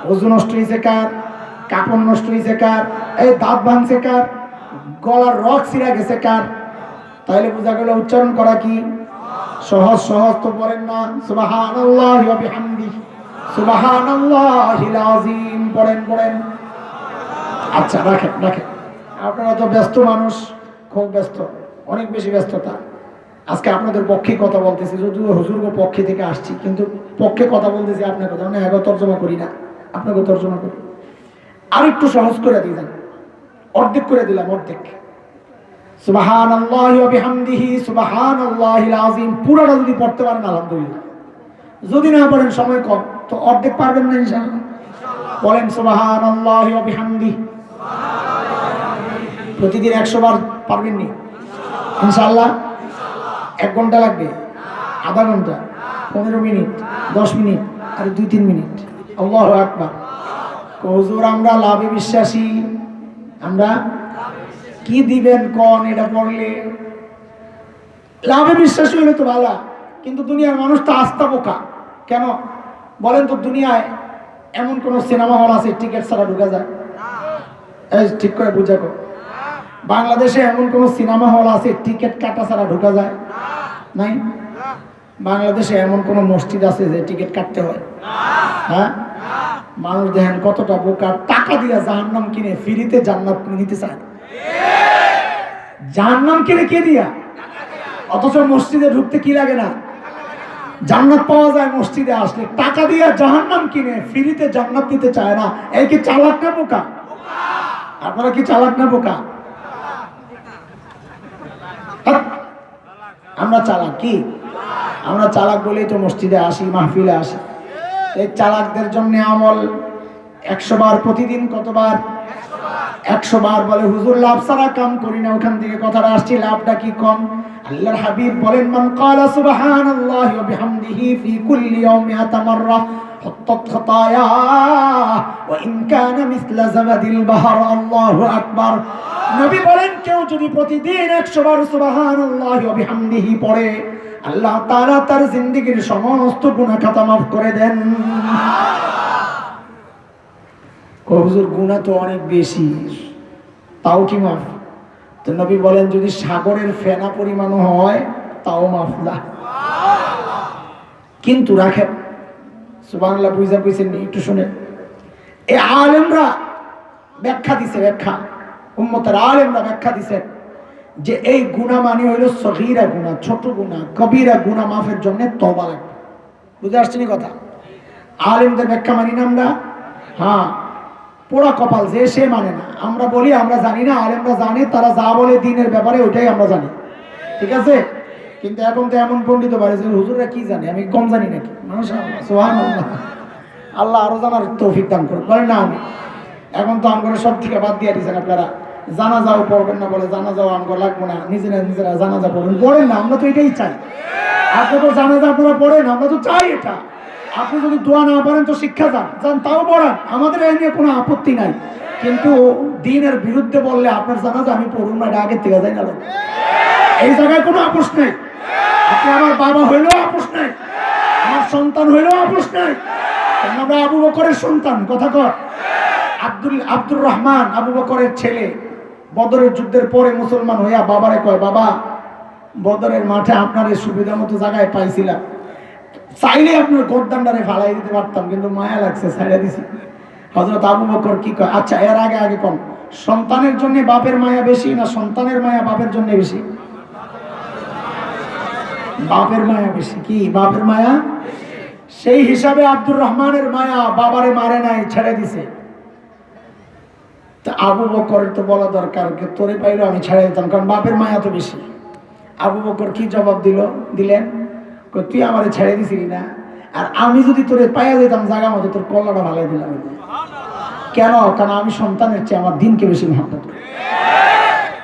ওযু নষ্ট হইছে কার? কাপড় নষ্ট হইছে কার? এই দাঁত ভাঙছে কার? গলার রগ ছিঁড়া গেছে কার? তাইলে বোঝা গেল উচ্চারণ করা কি সহজ। সহজ তো বলেন না সুবহানাল্লাহি ওয়া বিহামদিহি, সুবহানাল্লাহিল আযীম। পড়েন পড়েন। আচ্ছা রাখেন রাখেন, আপনারা তো ব্যস্ত মানুষ, খুব ব্যস্ত, অনেক বেশি ব্যস্ততা। আজকে আপনাদের পক্ষে কথা বলতেছি, যদিও হুজুর পক্ষে থেকে আসছি, কিন্তু পক্ষে কথা বলতেছি আপনার কথা মানে এগো তর্জমা করি না, আপনাকে তর্জমা করি। আর একটু সহজ করে দিলাম, অর্ধেক করে দিলাম, অর্ধেক। সুবহানাল্লাহি ওয়া বিহামদিহি, সুবহানাল্লাহিল আযীম। পুরোটা যদি পড়তে পারেন আলহামদুলিল্লাহ, যদি না পারেন সময় কম তো অর্ধেক পারবেন না ইনশাআল্লাহ। বলেন সুবহানাল্লাহি ওয়া বিহামদিহি। প্রতিদিন 100 বার পারবেন নি ইনশাআল্লাহ? 1 ঘন্টা লাগবে? আধা ঘন্টা? 15 মিনিট? 10 মিনিট? আর 2-3 মিনিট? আল্লাহু আকবার। হুজুর আমরা লাভে বিশ্বাসী, আমরা কি দিবেন কোন? এটা পড়লে লাভে বিশ্বাসী হলে তো ভালো, কিন্তু দুনিয়ার মানুষ তো আস্থা বোকা। কেন বলেন তো? দুনিয়ায় এমন কোন সিনেমা হল আছে টিকিট ছাড়া ঢুকা যায়? এই ঠিক করে বুঝা কো। বাংলাদেশে এমন কোন সিনেমা হল আছে টিকিট কাটা ছাড়া ঢুকা যায়? নাই। বাংলাদেশে এমন কোন মসজিদ আছে যে টিকিট কাটতে হয়? হ্যাঁ। মানুষ দেখেন কতটা বোকা, টাকা দিয়ে জাহান্নাম কিনে ফ্রিতে জান্নাত নিতে চায়। জাহান্নাম কিনে কে দিয়া? অথচ মসজিদে ঢুকতে কি লাগে না? জান্নাত পাওয়া যায় মসজিদে আসলে। টাকা দিয়ে জাহান্নাম কিনে ফ্রিতে জান্নাত দিতে চায় না। এই কি চালাক না বোকা? আপনারা কি চালাক না বোকা? আমরা চালাক। কি আমরা চালাক বলেই তো মসজিদে আসি, মাহফিলে আসি। এই চালাকদের জন্য আমল 100 বার প্রতিদিন। কতবার? 100 বার। বলে হুজুর লাভ ছাড়া কাম করি না, ওখান থেকে কথাটা আসছি, লাভটা কি কম? আল্লাহর হাবিব বলেন মান ক্বালা সুবহানাল্লাহি ওয়া বিহামদিহি ফি কুল্লি ইয়াউমি 100 মাররা হুত্তাত খাতায়া ওয়া ইন কানা মিসলা যাবাদিল বাহর। আল্লাহু আকবার। নবী বলেন কেউ যদি প্রতিদিন 100 বার সুবহানাল্লাহি ওয়া বিহামদিহি পড়ে, আল্লাহ তাআলা তার জিন্দেগীর সমস্ত গুনাহ খাতা মাফ করে দেন। হুজুর গুনাহ তো অনেক বেশি, তাও কি মাফ? তো নবী বলেন যদি সাগরের ফেনা পরিমাণ হয় তাও মাফ না। কিন্তু রাখেন সুবহানাল্লাহ, বুঝা বুঝছেন একটু শুনেন। এই আলেমরা ব্যাখ্যা দিছে, ব্যাখ্যা উম্মতের আলেমরা ব্যাখ্যা দিছে যে এই গুনাহ মানে হইল সগীরা গুনাহ, ছোট গুনাহ। কবিরা গুনাহ মাফের জন্য তওবা লাগবে। বুঝে আসছেন কথা? আলেমদের ব্যাখ্যা মানি না আমরা? হ্যাঁ, পোড়া কপাল যে সে মানে না। আমরা বলি আমরা জানি না, আলেমরা জানে, তারা যা বলে দিনের ব্যাপারে ওইটাই আমরা জানি, ঠিক আছে? কিন্তু এখন তো এমন পণ্ডিত বাড়িছে হুজুররা কি জানে, আমি কম জানি নাকি? মাশাআল্লাহ, সুবহানাল্লাহ। আল্লাহ আরো জানার তৌফিক দান করুন। বলেন না আমি এখন তো আমগরে সব থেকে বাদ দিয়ে দিয়েছেন আপনারা। জানাজাও পড়বেন না, বলে জানাজাও আমগো লাগবো না, নিজেরা নিজেরা জানাজা পড়বেন। পড়েন না, আমরা তো এটাই চাই। আপনি তো জানাজা আপনারা পড়েন, আমরা তো চাই এটা। আপনি যদি দোয়া না পড়েন তো শিক্ষা যান তাও পড়ান, আমাদের এই নিয়ে কোনো আপত্তি নাই। কিন্তু দ্বীনের বিরুদ্ধে বললে আপনার জানাজা আমি পড়ুন না, এটা আগের থেকে যাই না, এই জায়গায় কোনো আপোষ নেই। আপনি আমার বাবা হইলেও আপোষ নেই, আমার সন্তান হইলেও আপোষ নাই। আমরা আবু বকরের সন্তান, কথা কর। আব্দুর রহমান আবু বকরের ছেলে বদরের যুদ্ধের পরে মুসলমান হইয়া বাবারে কয়, বাবা বদরের মাঠে আপনার এই সুবিধা মতো জায়গায় পাইছিলাম, চাইলে আপনার গোদ্দানটারে ফালাই দিতে পারতাম, কিন্তু মায়া লাগছে ছাইড়া দিছি। হযরত আবু বকর কি কয়, আচ্ছা এর আগে কোন সন্তানের জন্য বাপের মায়া বেশি না সন্তানের মায়া বাপের জন্য বেশি? বাপের মায়া বেশি। কি বাপের মায়া? সেই হিসাবে আব্দুর রহমানের মায়া বাবারে মারে নাই, ছেড়ে দিছে। তা আবু বকরের তো বলা দরকার, তোরে পাইলো আমি ছেড়ে দিতাম, কারণ বাপের মায়া তো বেশি। আবু বকর কি জবাব দিলেন, তুই আমারে ছেড়ে দিছিলি না, আর আমি যদি তোরে পাইয়া যেতাম জায়গা মতো তোর কল্লাটা ভালাই দিলাম। কেন? কারণ আমি সন্তানের চেয়ে আমার দিনকে বেশি মহব্বত করি।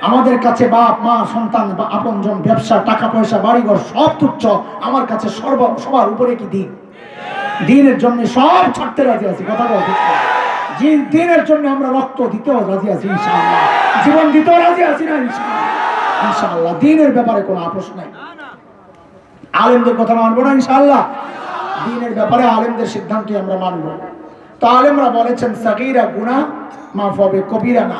আমাদের কাছে বাপ মা সন্তান বা আপনজন ব্যবসা টাকা পয়সা বাড়িঘর সব তুচ্ছ, আমার কাছে সবার উপরে কি দিন। দিনের জন্য সব ছাড়তে রাজি আছি, কথা বলতে। দিনের জন্য আমরা রক্ত দিতেও রাজি আছি ইনশাআল্লাহ, জীবন দিতেও রাজি আছি না ইনশাআল্লাহ। দিনের ব্যাপারে কোনো আপোষ নাই। আলেমদের কথা মানবো না ইনশাআল্লাহ। দিনের ব্যাপারে আলেমদের সিদ্ধান্তই আমরা মানবো। তো আলেমরা বলেছেন সাগীরা গুনাহ মাফ হবে, কবিরা না।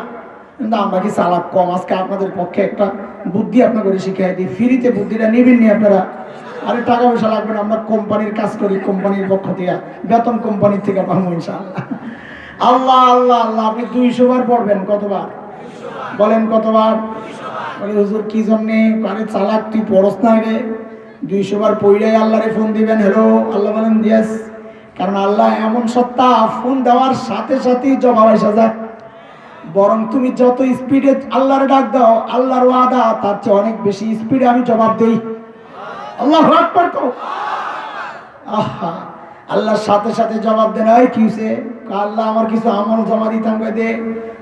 কিন্তু আমরা কি চালাক কম? আজকে আপনাদের পক্ষে একটা বুদ্ধি আপনাকে শিখিয়ে দিই, ফ্রিতে বুদ্ধিটা নিবেন নি আপনারা। আরে টাকা পয়সা লাগবে না, আমরা কোম্পানির কাজ করি, কোম্পানির পক্ষ থেকে বেতন কোম্পানির থেকে পাবো ইনশাআল্লাহ। আল্লাহ আল্লাহ আল্লাহ, আপনি 200 বার পড়বেন। কতবার বলেন? কতবার? বলে হুজুর কি জন্যে? আরে চালাক তুই পড়স না আগে, 200 বার পড়লেই আল্লাহরে ফোন দিবেন। হ্যালো, আল্লাহ বলেন দিয়াস। কারণ আল্লাহ এমন সত্তা, ফোন দেওয়ার সাথে সাথেই জবাব এসে যায়। বরং তুমি যত স্পিডে আল্লাহরে ডাক দাও, আল্লাহর ওয়াদা তার চেয়ে অনেক বেশি স্পিডে আমি জবাব দেই। আল্লাহু আকবার কও। আহা, আল্লাহর সাথে সাথে জবাব দেন। এই কি হইছে? আল্লাহ আমার কিছু আমল জমা দিতাম, কই দে।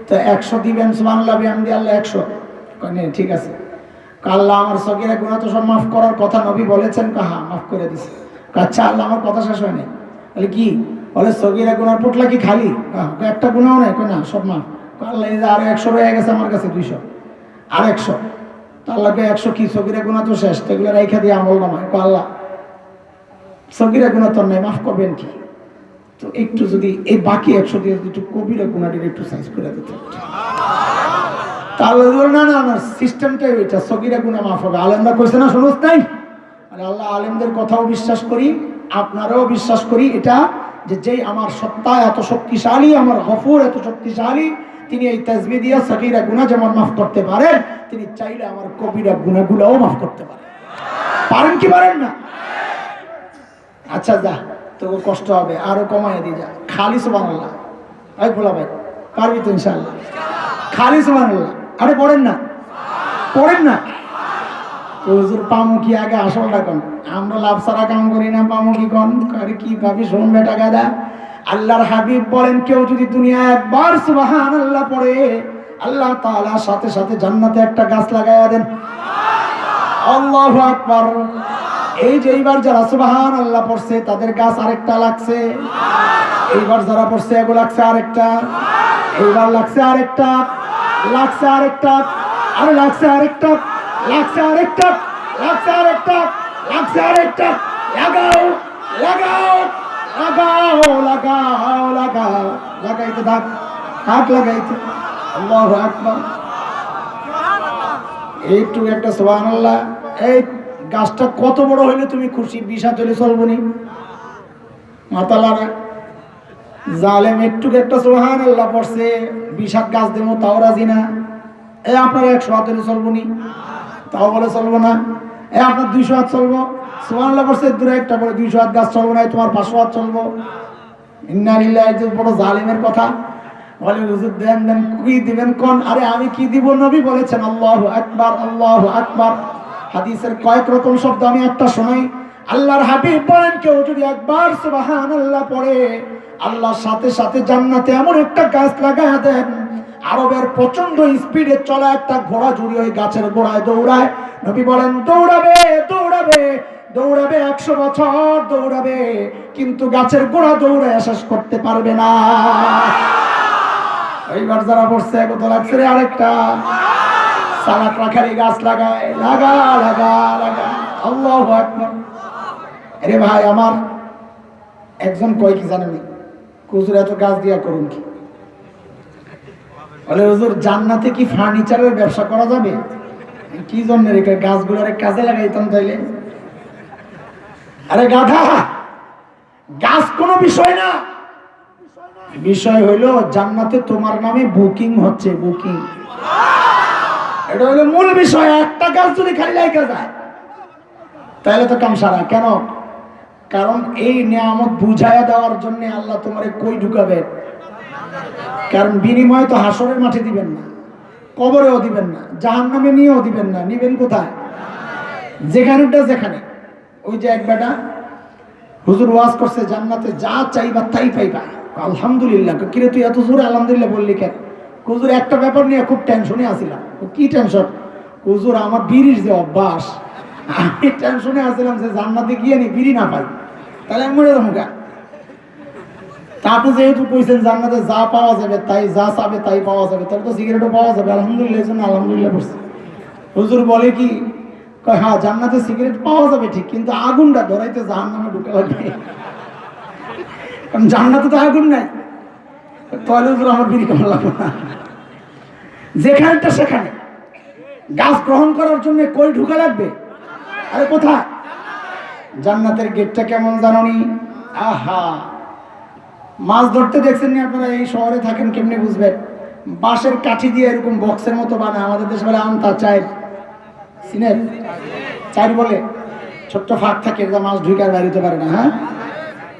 তো 100 দিবেন, সুবহানাল্লাহ বিহামদি আল্লাহ 100। কই নে, ঠিক আছে। আল্লাহ আমার সগীরা গুনাহ তো সব মাফ করার কথা নবী বলেছেন, কাহা মাফ করে দিছে। আচ্ছা আল্লাহ, আমার কথা শেষ হয়নি। বলে কি? বলে সগীরা গুনার পোটলা কি খালি? একটা গুনাহও নাই। কই না, সব মাফ। আল্লাহ এই যে আরো 100 রয়ে গেছে আমার কাছে, 200 আর 100। তো আল্লাহকে 100 কি সগীরা গুনাহ তো শেষ, এগুলো রাইখা দিয়ে আমল নামায়। আল্লাহ সগীরা গুনাহ তো নাই, মাফ করবেন কি? তো একটু যদি এই বাকি 100 দিয়ে একটু কবিরা গুনাহটির একটু সাইজ করে দিতে। তাহলে না না না, সিস্টেমটাই ওইটা, সগীরা গুনাহ মাফ হবে। আলেমরা কইছে না, শুনুস নাই? আরে আল্লাহ আলেমদের কথাও বিশ্বাস করি, আপনারাও বিশ্বাস করি এটা, যে যেই আমার সত্তা এত শক্তিশালী, আমার গফুর এত শক্তিশালী, তিনি এই তাসবিহ দিয়া সগীরা গুনাহ যেমন মাফ করতে পারেন, তিনি চাইলে আমার কবিরা গুনাহগুলোও মাফ করতে পারেন। পারেন কি পারেন না? আচ্ছা যা, তোকে কষ্ট হবে, আরো কমায় দিয়ে যা। খালি সুবহানাল্লাহ। এই বলা ভাই, পারবি তো ইনশাআল্লাহ? খালি সুবহানাল্লাহ। আরে পড়েন না, পড়েন না। হুজুর পামু কি আগে আসলটা কোন? আমরা লাভ সারা কাম করি না, পামু কি কোন? আরে কি ভাবি, শোন বেটা গাদা, আল্লাহর হাবিব বলেন, কেউ যদি দুনিয়ায় একবার সুবহানাল্লাহ পড়ে, আল্লাহ তাআলা সাথে সাথে জান্নাতে একটা গাছ লাগায়া দেন। আল্লাহু আকবার। এই যে এইবার যারা সুবহানাল্লাহ পড়ছে তাদের গাছ আরেকটা লাগছে, এইবার যারা পড়ছে এগুলো লাগছে আরেকটা, এইবার লাগছে আরেকটা, লাগছে আরেকটা, আর লাগছে আরেকটা, লাগছে আরেকটা, লাগছে আরেকটা, লাগছে আরেকটা। লাগাও লাগাও লাগাও লাগাও লাগাও, লাগাইতে থাক, হাত লাগাইতে। আল্লাহু আকবার। একটু একটা সুবহানাল্লাহ। এই গাছটা কত বড় হইলে তুমি খুশি? 20 হাত হলে চলবো নি? মাতালারা জালেম একটু একটা সুবহানাল্লাহ পড়ছে, 20 হাত গাছ দেবো তাও রাজি না। এই আপনার 100 হাত হলে চলবো নি? তাও বলে চলবো না। এই আপনার 200 হাত চলবো, সুবহানাল্লাহ পড়ছে দূরে একটা বলে 200 হাত গাছ চলবো না, তোমার 500 হাত চলবো। ইন্না লিল্লাহি, যে বড় জালিমের কথা। বলে হুজুর দেন দেন, কি দিবেন কোন? আরে আমি কি দিব? নবী বলেছেন আল্লাহু আকবার, আল্লাহু আকবার। হাদিসের কয়েক রকম শব্দ আমি একটা শোনাই। আল্লাহর হাবিব বলেন, কেউ যদি একবার সুবহানাল্লাহ পড়ে, আল্লাহর সাথে সাথে জান্নাতে এমন একটা গাছ লাগায়া দেন। আরবের প্রচন্ড স্পিডে চলা একটা ঘোড়া জুড়ি ওই গাছের গোড়ায় দৌড়ায়। নবী বলেন, দৌড়াবে দৌড়াবে দৌড়াবে, 100 বছর দৌড়াবে, কিন্তু গাছের গোড়া দৌড়ায় শেষ করতে পারবে না। এইবার যারা পড়ছে কত লাগছে রে? আরেকটা। সালাত রাখার গাছ লাগায়, লাগা লাগা লাগা। আল্লাহু আকবার। আরে ভাই আমার, একজন কয় কি জানেন, হুজুর এত গাছ দিয়া করুন কি? বলে হুজুর জান্নাতে কি ফার্নিচারের ব্যবসা করা যাবে? কি জন্য রেখে গাছগুলোর কাজে লাগাইতাম তাইলে? আরে গাধা, গাছ কোনো বিষয় না। বিষয় হইল জান্নাতে তোমার নামে বুকিং হচ্ছে, বুকিং। এটা হলো মূল বিষয়। একটা গাছ যদি খালি লাইকা যায় তাহলে তো কাম সারা। কেন? কারণ এই নিয়ামত বুঝাইয়া দেওয়ার জন্য আল্লাহ তোমারে কই ঢুকাবে? কারণ বিনিময় তো হাসরের মাঠে দিবেন না, কবরেও দিবেন না, জাহান্নামে নিয়েও দিবেন না। নিবেন কোথায়? যেখানেটা যেখানে। ওই যে এক বেটা হুজুর ওয়াজ করছে জান্নাতে যা চাইবা তাই পাইবা। আলহামদুলিল্লাহ। কিরে তুই এত জোরে আলহামদুলিল্লাহ বললি কেন? হুজুর একটা ব্যাপার নিয়ে খুব টেনশনে আছিলাম। কি টেনশন? হুজুর আমার বিড়ির যে অভ্যাস, আমি টেনশনে আছিলাম যে জান্নাতে গিয়ে নি বিড়ি না পাই তাহলে আমি মরে যাবো গা। তা আপনি যেহেতু কইছেন জান্নাতে যা পাওয়া যাবে তাই, যা চাবে তাই পাওয়া যাবে, তাহলে তো সিগারেটও পাওয়া যাবে। আলহামদুলিল্লাহ, এই জন্য আলহামদুলিল্লাহ বলছি। হুজুর বলে কি, হ্যাঁ জান্নাতে সিগারেট পাওয়া যাবে ঠিক, কিন্তু আগুনটা ধরাইতে জাহান্নামে ঢুকে লাগবে। কারণ জান্নাতে তো আগুন নাই। তাহলে হুজুর আমার বিড়ি কেমন লাগবে না? যেখানটা সেখানে গাছ গ্রহণ করার জন্য কই ঢুকা লাগবে? আরে কোথায়? জান্নাতের গেটটা কেমন জানি? আহা, মাছ ধরতে দেখছেন নি আপনারা? এই শহরে থাকেন, কেমনে বুঝবেন? বাঁশের কাঠি দিয়ে এরকম বক্সের মতো বানায়। আমাদের দেশে বলে আমতা চাইর, সিনেট চাইর বলে। ছোট্ট ফাঁক থাকে, এটা মাছ ঢুকার বাড়িতে পারে না। হ্যাঁ,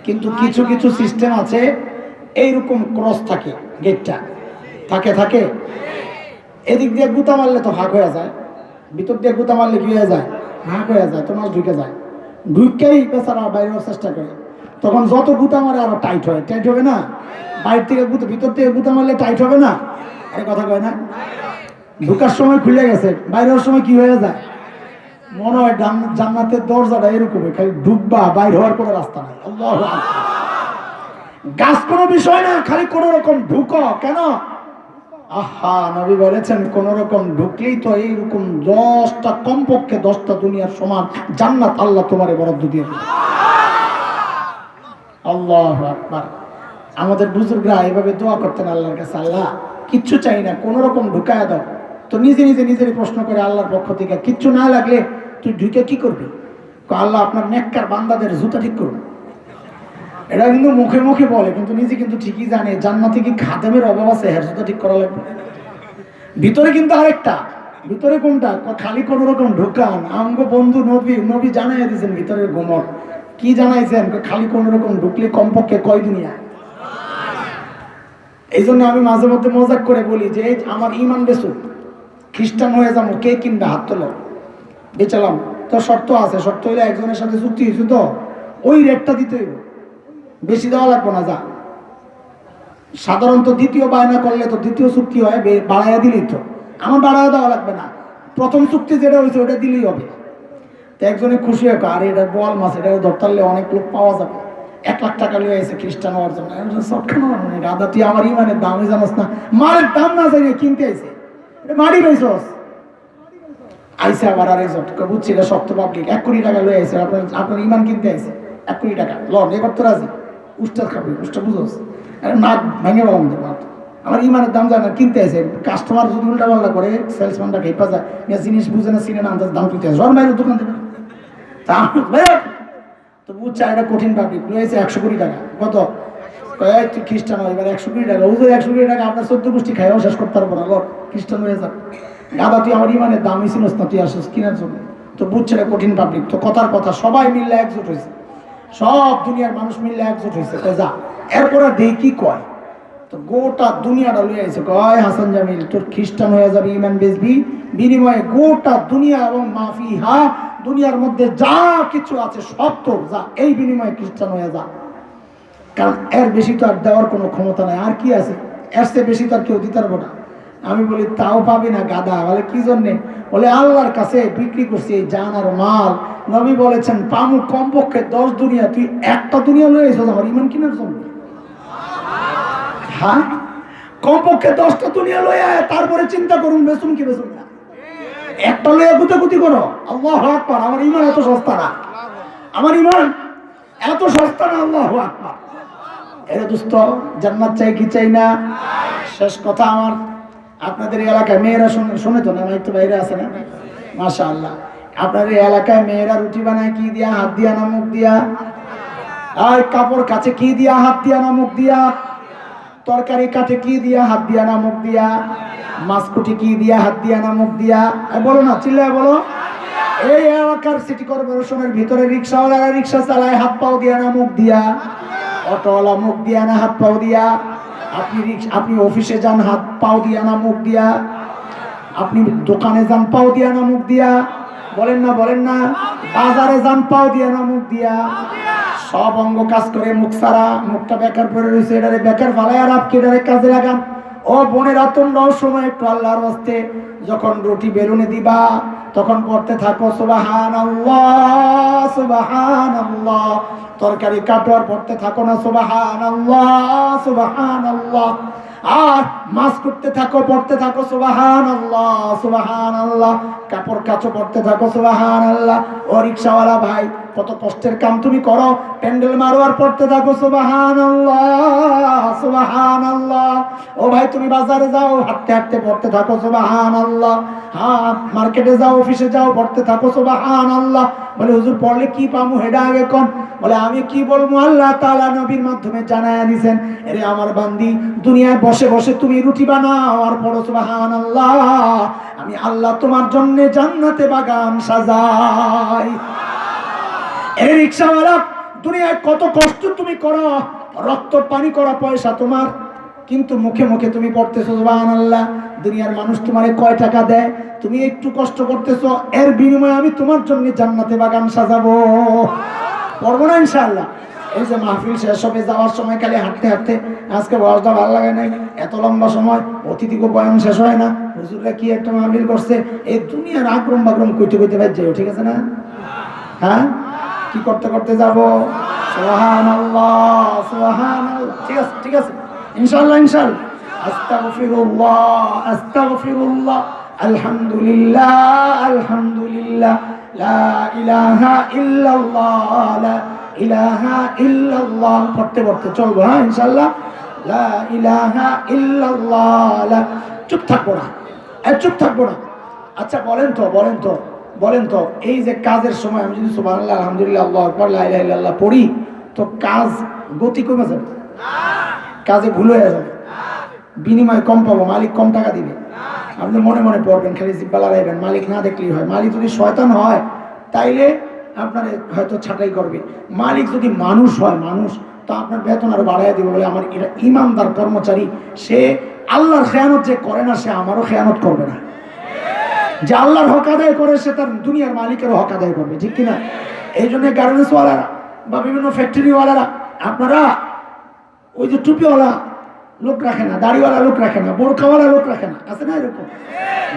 কিন্তু কিছু কিছু সিস্টেম আছে এইরকম ক্রস থাকে, গেটটা থাকে থাকে। এদিক দিয়ে গুতা মারলে তো ফাঁক হয়ে যায়, ভিতর দিয়ে গুতা মারলে কি হয়ে যায়? ফাঁক হয়ে যায়, তো মাছ ঢুকে যায়। ঢুকেই বেচারা বাইরে চেষ্টা করে, তখন যত গুতা মারে আরো টাইট হয়। টাইট হবে না? বাইরে থেকে গুতা, ভিতর থেকে গুতা মারলে টাইট হবে না? আরে কথা কয় না? ঢুকার সময় খুলে গেছে, বাইরে হওয়ার সময় কি হয়ে যায়? মনে হয় জান্নাতের দরজাটা এরকম, খালি ঢুকবা, বাইরে হওয়ার কোনো রাস্তা নাই। আল্লাহু আকবার। গাছ কোনো বিষয় না, খালি কোন রকম ঢুকো। কেন? আহা, নবী বলেছেন কোন রকম ঢুকলেই তো এইরকম 10টা, কমপক্ষে 10টা দুনিয়ার সমান জান্নাত আল্লাহ তোমারে বরাদ্দ দিয়ে দেবে। আল্লাহু আকবার। আমাদের বুজুর্গরা এভাবে দোয়া করতেন আল্লাহর কাছে, আল্লাহ কিচ্ছু চাই না, কোন রকম ঢুকায় দাও। তো নিজে নিজে নিজেরই প্রশ্ন করে আল্লাহর পক্ষ থেকে, কিচ্ছু না লাগলে তুই ঢুকে কি করবি? আল্লাহ আপনার নেককার বান্দাদের জুতা ঠিক করুন। এটা কিন্তু মুখে মুখে বলে, কিন্তু নিজে কিন্তু ঠিকই জানে জান্নাতে কি খাদেমের অভাব আছে, হের জুতা ঠিক করা লাগবে। ভিতরে কিন্তু আরেকটা। ভিতরে কোনটা? খালি কোন রকম ঢুকান। আমগো বন্ধু নবী জানাই দিয়েছেন ভিতরের গোমর। কি জানাইছেন? খালি কোন রকম ঢুকলে কমপক্ষে কয় দুনিয়া। এই জন্য আমি মাঝে মধ্যে মজাক করে বলি যে আমার ইমান বেচু, খ্রিস্টান হয়ে যাবো, কে কিনবে? হাত তোলো। বেচালাম তো, শর্ত আছে। শর্ত হইলে একজনের সাথে চুক্তি হয়েছে, তো ওই রেটটা দিতে হইব, বেশি দেওয়া লাগবে না। যা সাধারণত দ্বিতীয় বায়না করলে তো দ্বিতীয় চুক্তি হয়, বাড়াইয়া দিলেই তো। আমার বাড়াইয়া দেওয়া লাগবে না, প্রথম চুক্তি যেটা হয়েছে ওটা দিলেই হবে। তো একজনে খুশি হোক, আর এটা বল মাছ, এটা ধরতারলে অনেক লোক পাওয়া যাবে। 1 লাখ টাকা লিয়ে আইসে খ্রিস্টান হওয়ার জন্য। রাধা, তুই আমার ইমানের দামই জানাস না? মারের দাম না জানি কিনতে আইসে, মারি পাইছস। আইসে আবার আর বুঝছি এটা শক্ত পাবলিক, 1 কোটি টাকা লয়ে আইসে। আপনার ইমান কিনতে আইসে 1 কোটি টাকা। লন এবার তো রাজি, উষ্টার খাবি, উষ্টা বুঝোস? নাক ভেঙে বললাম দেবো। আমার ইমানের দাম জানা, কিনতে আসে। কাস্টমার যদি উল্টা পাল্টা করে, সেলসম্যানটা খেপা যায়, জিনিস বুঝে না, চিনে না, আন্দাজ দাম কিনতে আসে, জন বাইরের দোকান দেবে। তা তো বুঝছে এটা কঠিন পাবলিক রয়েছে 100 কোটি টাকা। কত? তুই খ্রিস্টান হয়, এবার 100 কোটি টাকা। হুজুর 100 কোটি টাকা আপনার 14 গোষ্ঠী খাইও শেষ করতে পারবো না, লোক খ্রিস্টান হয়ে যাবে। গাদা, তুই আমার ইমানের দামই চিনস না, তুই আসিস কেনার জন্য। তো বুঝছে এটা কঠিন পাবলিক। তো কথার কথা, সবাই মিললে একজোট হয়েছে, সব দুনিয়ার মানুষ মিললে একজোট হয়েছে। যা এরপর দেই কি কয়, তো গোটা দুনিয়াটা লয়ে আইছে। কয় হাসান জামিল, তোর খ্রিস্টান হয়ে যাবে, ইমান বেচবি, বিনিময়ে গোটা দুনিয়া এবং মাফিহা, দুনিয়ার মধ্যে যা কিছু আছে সব তোর, যা এই বিনিময়ে খ্রিস্টান হয়ে যা। কারণ এর বেশি তো আর দেওয়ার কোনো ক্ষমতা নাই। আর কি আছে? এর চেয়ে বেশি তো আর কেউ দিতে পারবো না। আমি বলি তাও পাবি না গাদা। বলে কি জন্যে? বলে আল্লাহর কাছে বিক্রি করছি এই জান আর মাল। নবী বলেছেন পামু কমপক্ষে 10 দুনিয়া, তুই একটা দুনিয়া লয়ে এসো আমার ইমান কিনার জন্য। হ্যাঁ, কমপক্ষে 10টা দুনিয়া লয়ে আয়, তারপরে চিন্তা করুন বেসুন কি বেসুন না। একটা লয়ে গুতাগুতি করো। আল্লাহু আকবার। আমার ইমান এত সস্তা না। আমার ইমান এত সস্তা না, আল্লাহু আকবার। এরে দোস্ত, জান্নাত চাই কি চাই না? শেষ কথা আমার, আপনাদের এলাকায় মেয়েরা শুনে তো না, মাইক তো বাইরে আছে না? মাশাআল্লাহ। আপনাদের এলাকায় মেয়েরা রুটি বানায় কি দিয়া? হাত দিয়া না মুখ দিয়া? আর কাপড় কাচে কি দিয়া? হাত দিয়া না মুখ দিয়া? তরকারি কাটে কি দিয়া? হাত দিয়া না মুখ দিয়া? মাছ কুটি কি দিয়া? হাত দিয়া না মুখ দিয়া? বলো না, চিল্লায় বলো। এই এলাকার সিটি কর্পোরেশনের ভিতরে রিক্সাওয়ালারা রিক্সা চালায় হাত পাও দিয়া না মুখ দিয়া? অটোওয়ালা মুখ দিয়া না হাত পাও দিয়া? আপনি অফিসে যান হাত পাও দিয়া না মুখ দিয়া? আপনি দোকানে যান পাও দিয়া না মুখ দিয়া? বলেন না, বলেন না। বাজারে যান পাও দিয়া না মুখ দিয়া? সব অঙ্গ কাজ করে, মুখ ছাড়া। মুখটা বেকার পড়ে রয়েছে, এটারে বেকার ফালাই আর আপনি এটারে কাজে লাগান। ও বোনেরা, তোমরাও সময় একটু আল্লাহর হস্তে যখন রুটি বেলুনে দিবা তখন পড়তে থাকো সুবহানাল্লাহ সুবহানাল্লাহ। তরকারি কাটোয়ার পড়তে থাকো না সুবহানাল্লাহ সুবহানাল্লাহ। আর মাছ করতে থাকো, পড়তে থাকো সুবহানাল্লাহ সুবহানাল্লাহ। কাপড় কাচো, পড়তে থাকো সুবহানাল্লাহ। ও রিকশাওয়ালা ভাই, কত কষ্টের কাম তুমি করো, প্যান্ডেল মারো আর পড়তে থাকো সুবহানাল্লাহ সুবহানাল্লাহ। ও ভাই, তুমি বাজারে যাও, হাঁটতে হাঁটতে পড়তে থাকো সুবহানাল্লাহ। হ্যাঁ, মার্কেটে যাও, অফিসে যাও, পড়তে থাকো সুবহানাল্লাহ। বলে হুজুর পড়লে কি পামু হেডা আগে কোন? বলে আমি কি বলবো, আল্লাহ তাআলা নবীর মাধ্যমে জানায়া দিয়েছেন, এরে আমার বান্দি, দুনিয়ায় বসে বসে তুমি রুটি বানাও আর পড়ো সুবহানাল্লাহ, আমি আল্লাহ তোমার জন্য জান্নাতে বাগান সাজাই। এই রিকশাওয়ালা, দুনিয়ায় কত কষ্ট তুমি করো, রক্ত পানি করা পয়সা তোমার, কিন্তু মুখে মুখে তুমি পড়তেছো সুবহানাল্লাহ। দুনিয়ার মানুষ তোমারে কয় টাকা দেয়, তুমি একটু কষ্ট করতেছো, এর বিনিময়ে আমি তোমার জন্য জান্নাতে বাগান সাজাবো। পড়বো না ইনশাআল্লাহ? এই যে মাহফিল শেষ হবে, যাওয়ার সময় খালি হাঁটতে হাঁটতে, আজকে বয়সটা ভালো লাগে নাই, এত লম্বা সময় অতিথিকে বয়ান শেষ হয় না, হুজুররা কি একটা মাহফিল করছে, এই দুনিয়ার আক্রম বাক্রম কইতে কইতে ভাই যাও, ঠিক আছে না? হ্যাঁ, কি করতে করতে যাবো? সুবহানাল্লাহ সুবহানাল্লাহ। ঠিক আছে, ঠিক আছে, ইনশাআল্লাহ ইনশাআল্লাহ। আস্তাগফিরুল্লাহ আস্তাগফিরুল্লাহ, আলহামদুলিল্লাহ আলহামদুলিল্লাহ, লা ইলাহা ইল্লাল্লাহ লা ইলাহা ইল্লাল্লাহ। পড়তে পড়তে চলবো, হ্যাঁ ইনশাআল্লাহ। লা ইলাহা ইল্লাল্লাহ। চুপ থাকবো না, চুপ থাকবো না। আচ্ছা বলেন তো, বলেন তো, বলেন তো, এই যে কাজের সময় আমি যদি সুবহানাল্লাহ আলহামদুলিল্লাহ আল্লাহু আকবার লা ইলাহা ইল্লাল্লাহ পড়ি, তো কাজ গতি কমে যাবে, কাজে ভুল হয়ে যাবে, বিনিময় কম পাবো, মালিক কম টাকা দিবে। আপনি মনে মনে পড়বেন, খালি জিব্বা লড়াইবেন, মালিক না দেখলেই হয়। মালিক যদি শয়তান হয় তাইলে আপনার হয়তো ছাঁটাই করবে, মালিক যদি মানুষ হয়, মানুষ, তো আপনার বেতন আরো বাড়াইয়া দিবে, বলে আমার এটা ইমানদার কর্মচারী, সে আল্লাহর খেয়ানত যে করে না, সে আমারও খেয়ানত করবে না। যে আল্লাহর হক আদায় করে, সে তার দুনিয়ার মালিকেরও হক আদায় করবে, ঠিক কিনা? এই জন্য গার্মেন্টসওয়ালারা বা বিভিন্ন ফ্যাক্টরিওয়ালারা, আপনারা ওই যে টুপিওয়ালা লোক রাখে না, দাড়িওয়ালা লোক রাখে না, বোরখাওয়ালা লোক রাখে না, আছে না এরকম?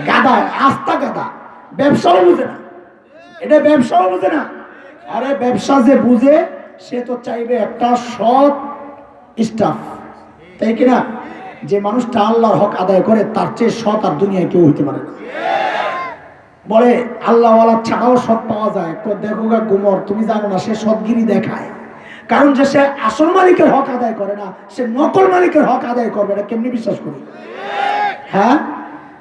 গাদা, আস্তা গাদা, ব্যবসাও বুঝে না, এটা ব্যবসাও বুঝে না। আরে ব্যবসা যে বুঝে, সে তো চাইবে একটা সৎ স্টাফ, তাই কিনা? যে মানুষটা আল্লাহর হক আদায় করে, তার চেয়ে সৎ আর দুনিয়ায় কেউ হইতে পারে না। বলে আল্লাহওয়ালা ছাড়াও সৎ পাওয়া যায়, দেখো গা গুমর, তুমি জানো না, সে সৎগিরি দেখায়, কারণ যে সে আসল মালিকের হক আদায় করে না, সে নকল মালিকের হক আদায় করবে। এটা কেমনি বিশ্বাস করি? হ্যাঁ,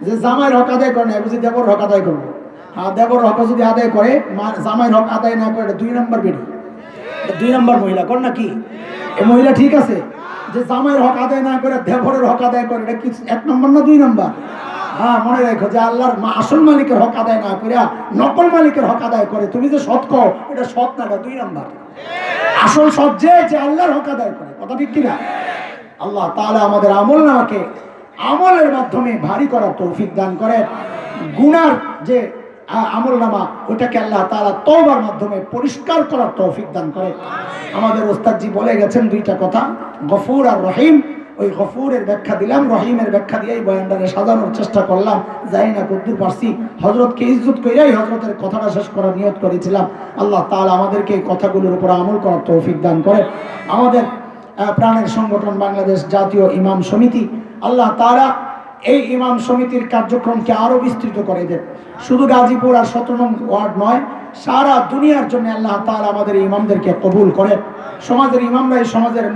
যে জামাইয়ের হক আদায় করে না, বুঝি দেবর হক আদায় করবো? হ্যাঁ, দেবর হক যদি আদায় করে, জামাইয়ের হক আদায় না করে, এটা 2 নম্বর বেরি, 2 নম্বর মহিলা কর নাকি? এ মহিলা ঠিক আছে? যে জামাইয়ের হক আদায় না করে দেবরের হক আদায় করে, এটা কি 1 নম্বর না 2 নম্বর? হ্যাঁ, মনে রেখো যে আল্লাহর আসল মালিকের হক আদায় না করে নকল মালিকের হক আদায় করে, তুমি যে সৎ কও, এটা সৎ না, এটা 2 নম্বর। আসল সৎ যে আল্লাহর হক আদায় করে, কথা ঠিক কিনা? আল্লাহ তাআলা আমাদের আমল নামাকে আমলের মাধ্যমে ভারী করার তৌফিক দান করে। গুনার যে আমল নামা, ওইটাকে আল্লাহ তাআলা তওবার মাধ্যমে পরিষ্কার করার তৌফিক দান করে। আমাদের ওস্তাদজি বলে গেছেন 2টা কথা, গফুর আর রহিম। ওই গফুরের ব্যাখ্যা দিলাম, রহিমের ব্যাখ্যা দিয়েই বয়ানটাকে সাজানোর চেষ্টা করলাম, জানি না কতদূর পারছি। হযরতকে ইজ্জত কইরাই হযরতের কথাটা শেষ করার নিয়ত করেছিলাম। আল্লাহ তাআলা আমাদেরকে এই কথাগুলোর উপর আমল করার তৌফিক দান করে। আমাদের প্রাণের সংগঠন বাংলাদেশ জাতীয় ইমাম সমিতি, আল্লাহ তাআলা এই ইমাম সমিতির কার্যক্রমকে আরো বিস্তৃত করে দেন। শুধু গাজীপুর আর 17 নং ওয়ার্ড নয়, সারা দুনিয়ার জন্য আল্লাহ তাআলা আমাদের ইমামদেরকে কবুল করেন। সমাজের ইমামরা এই সমাজের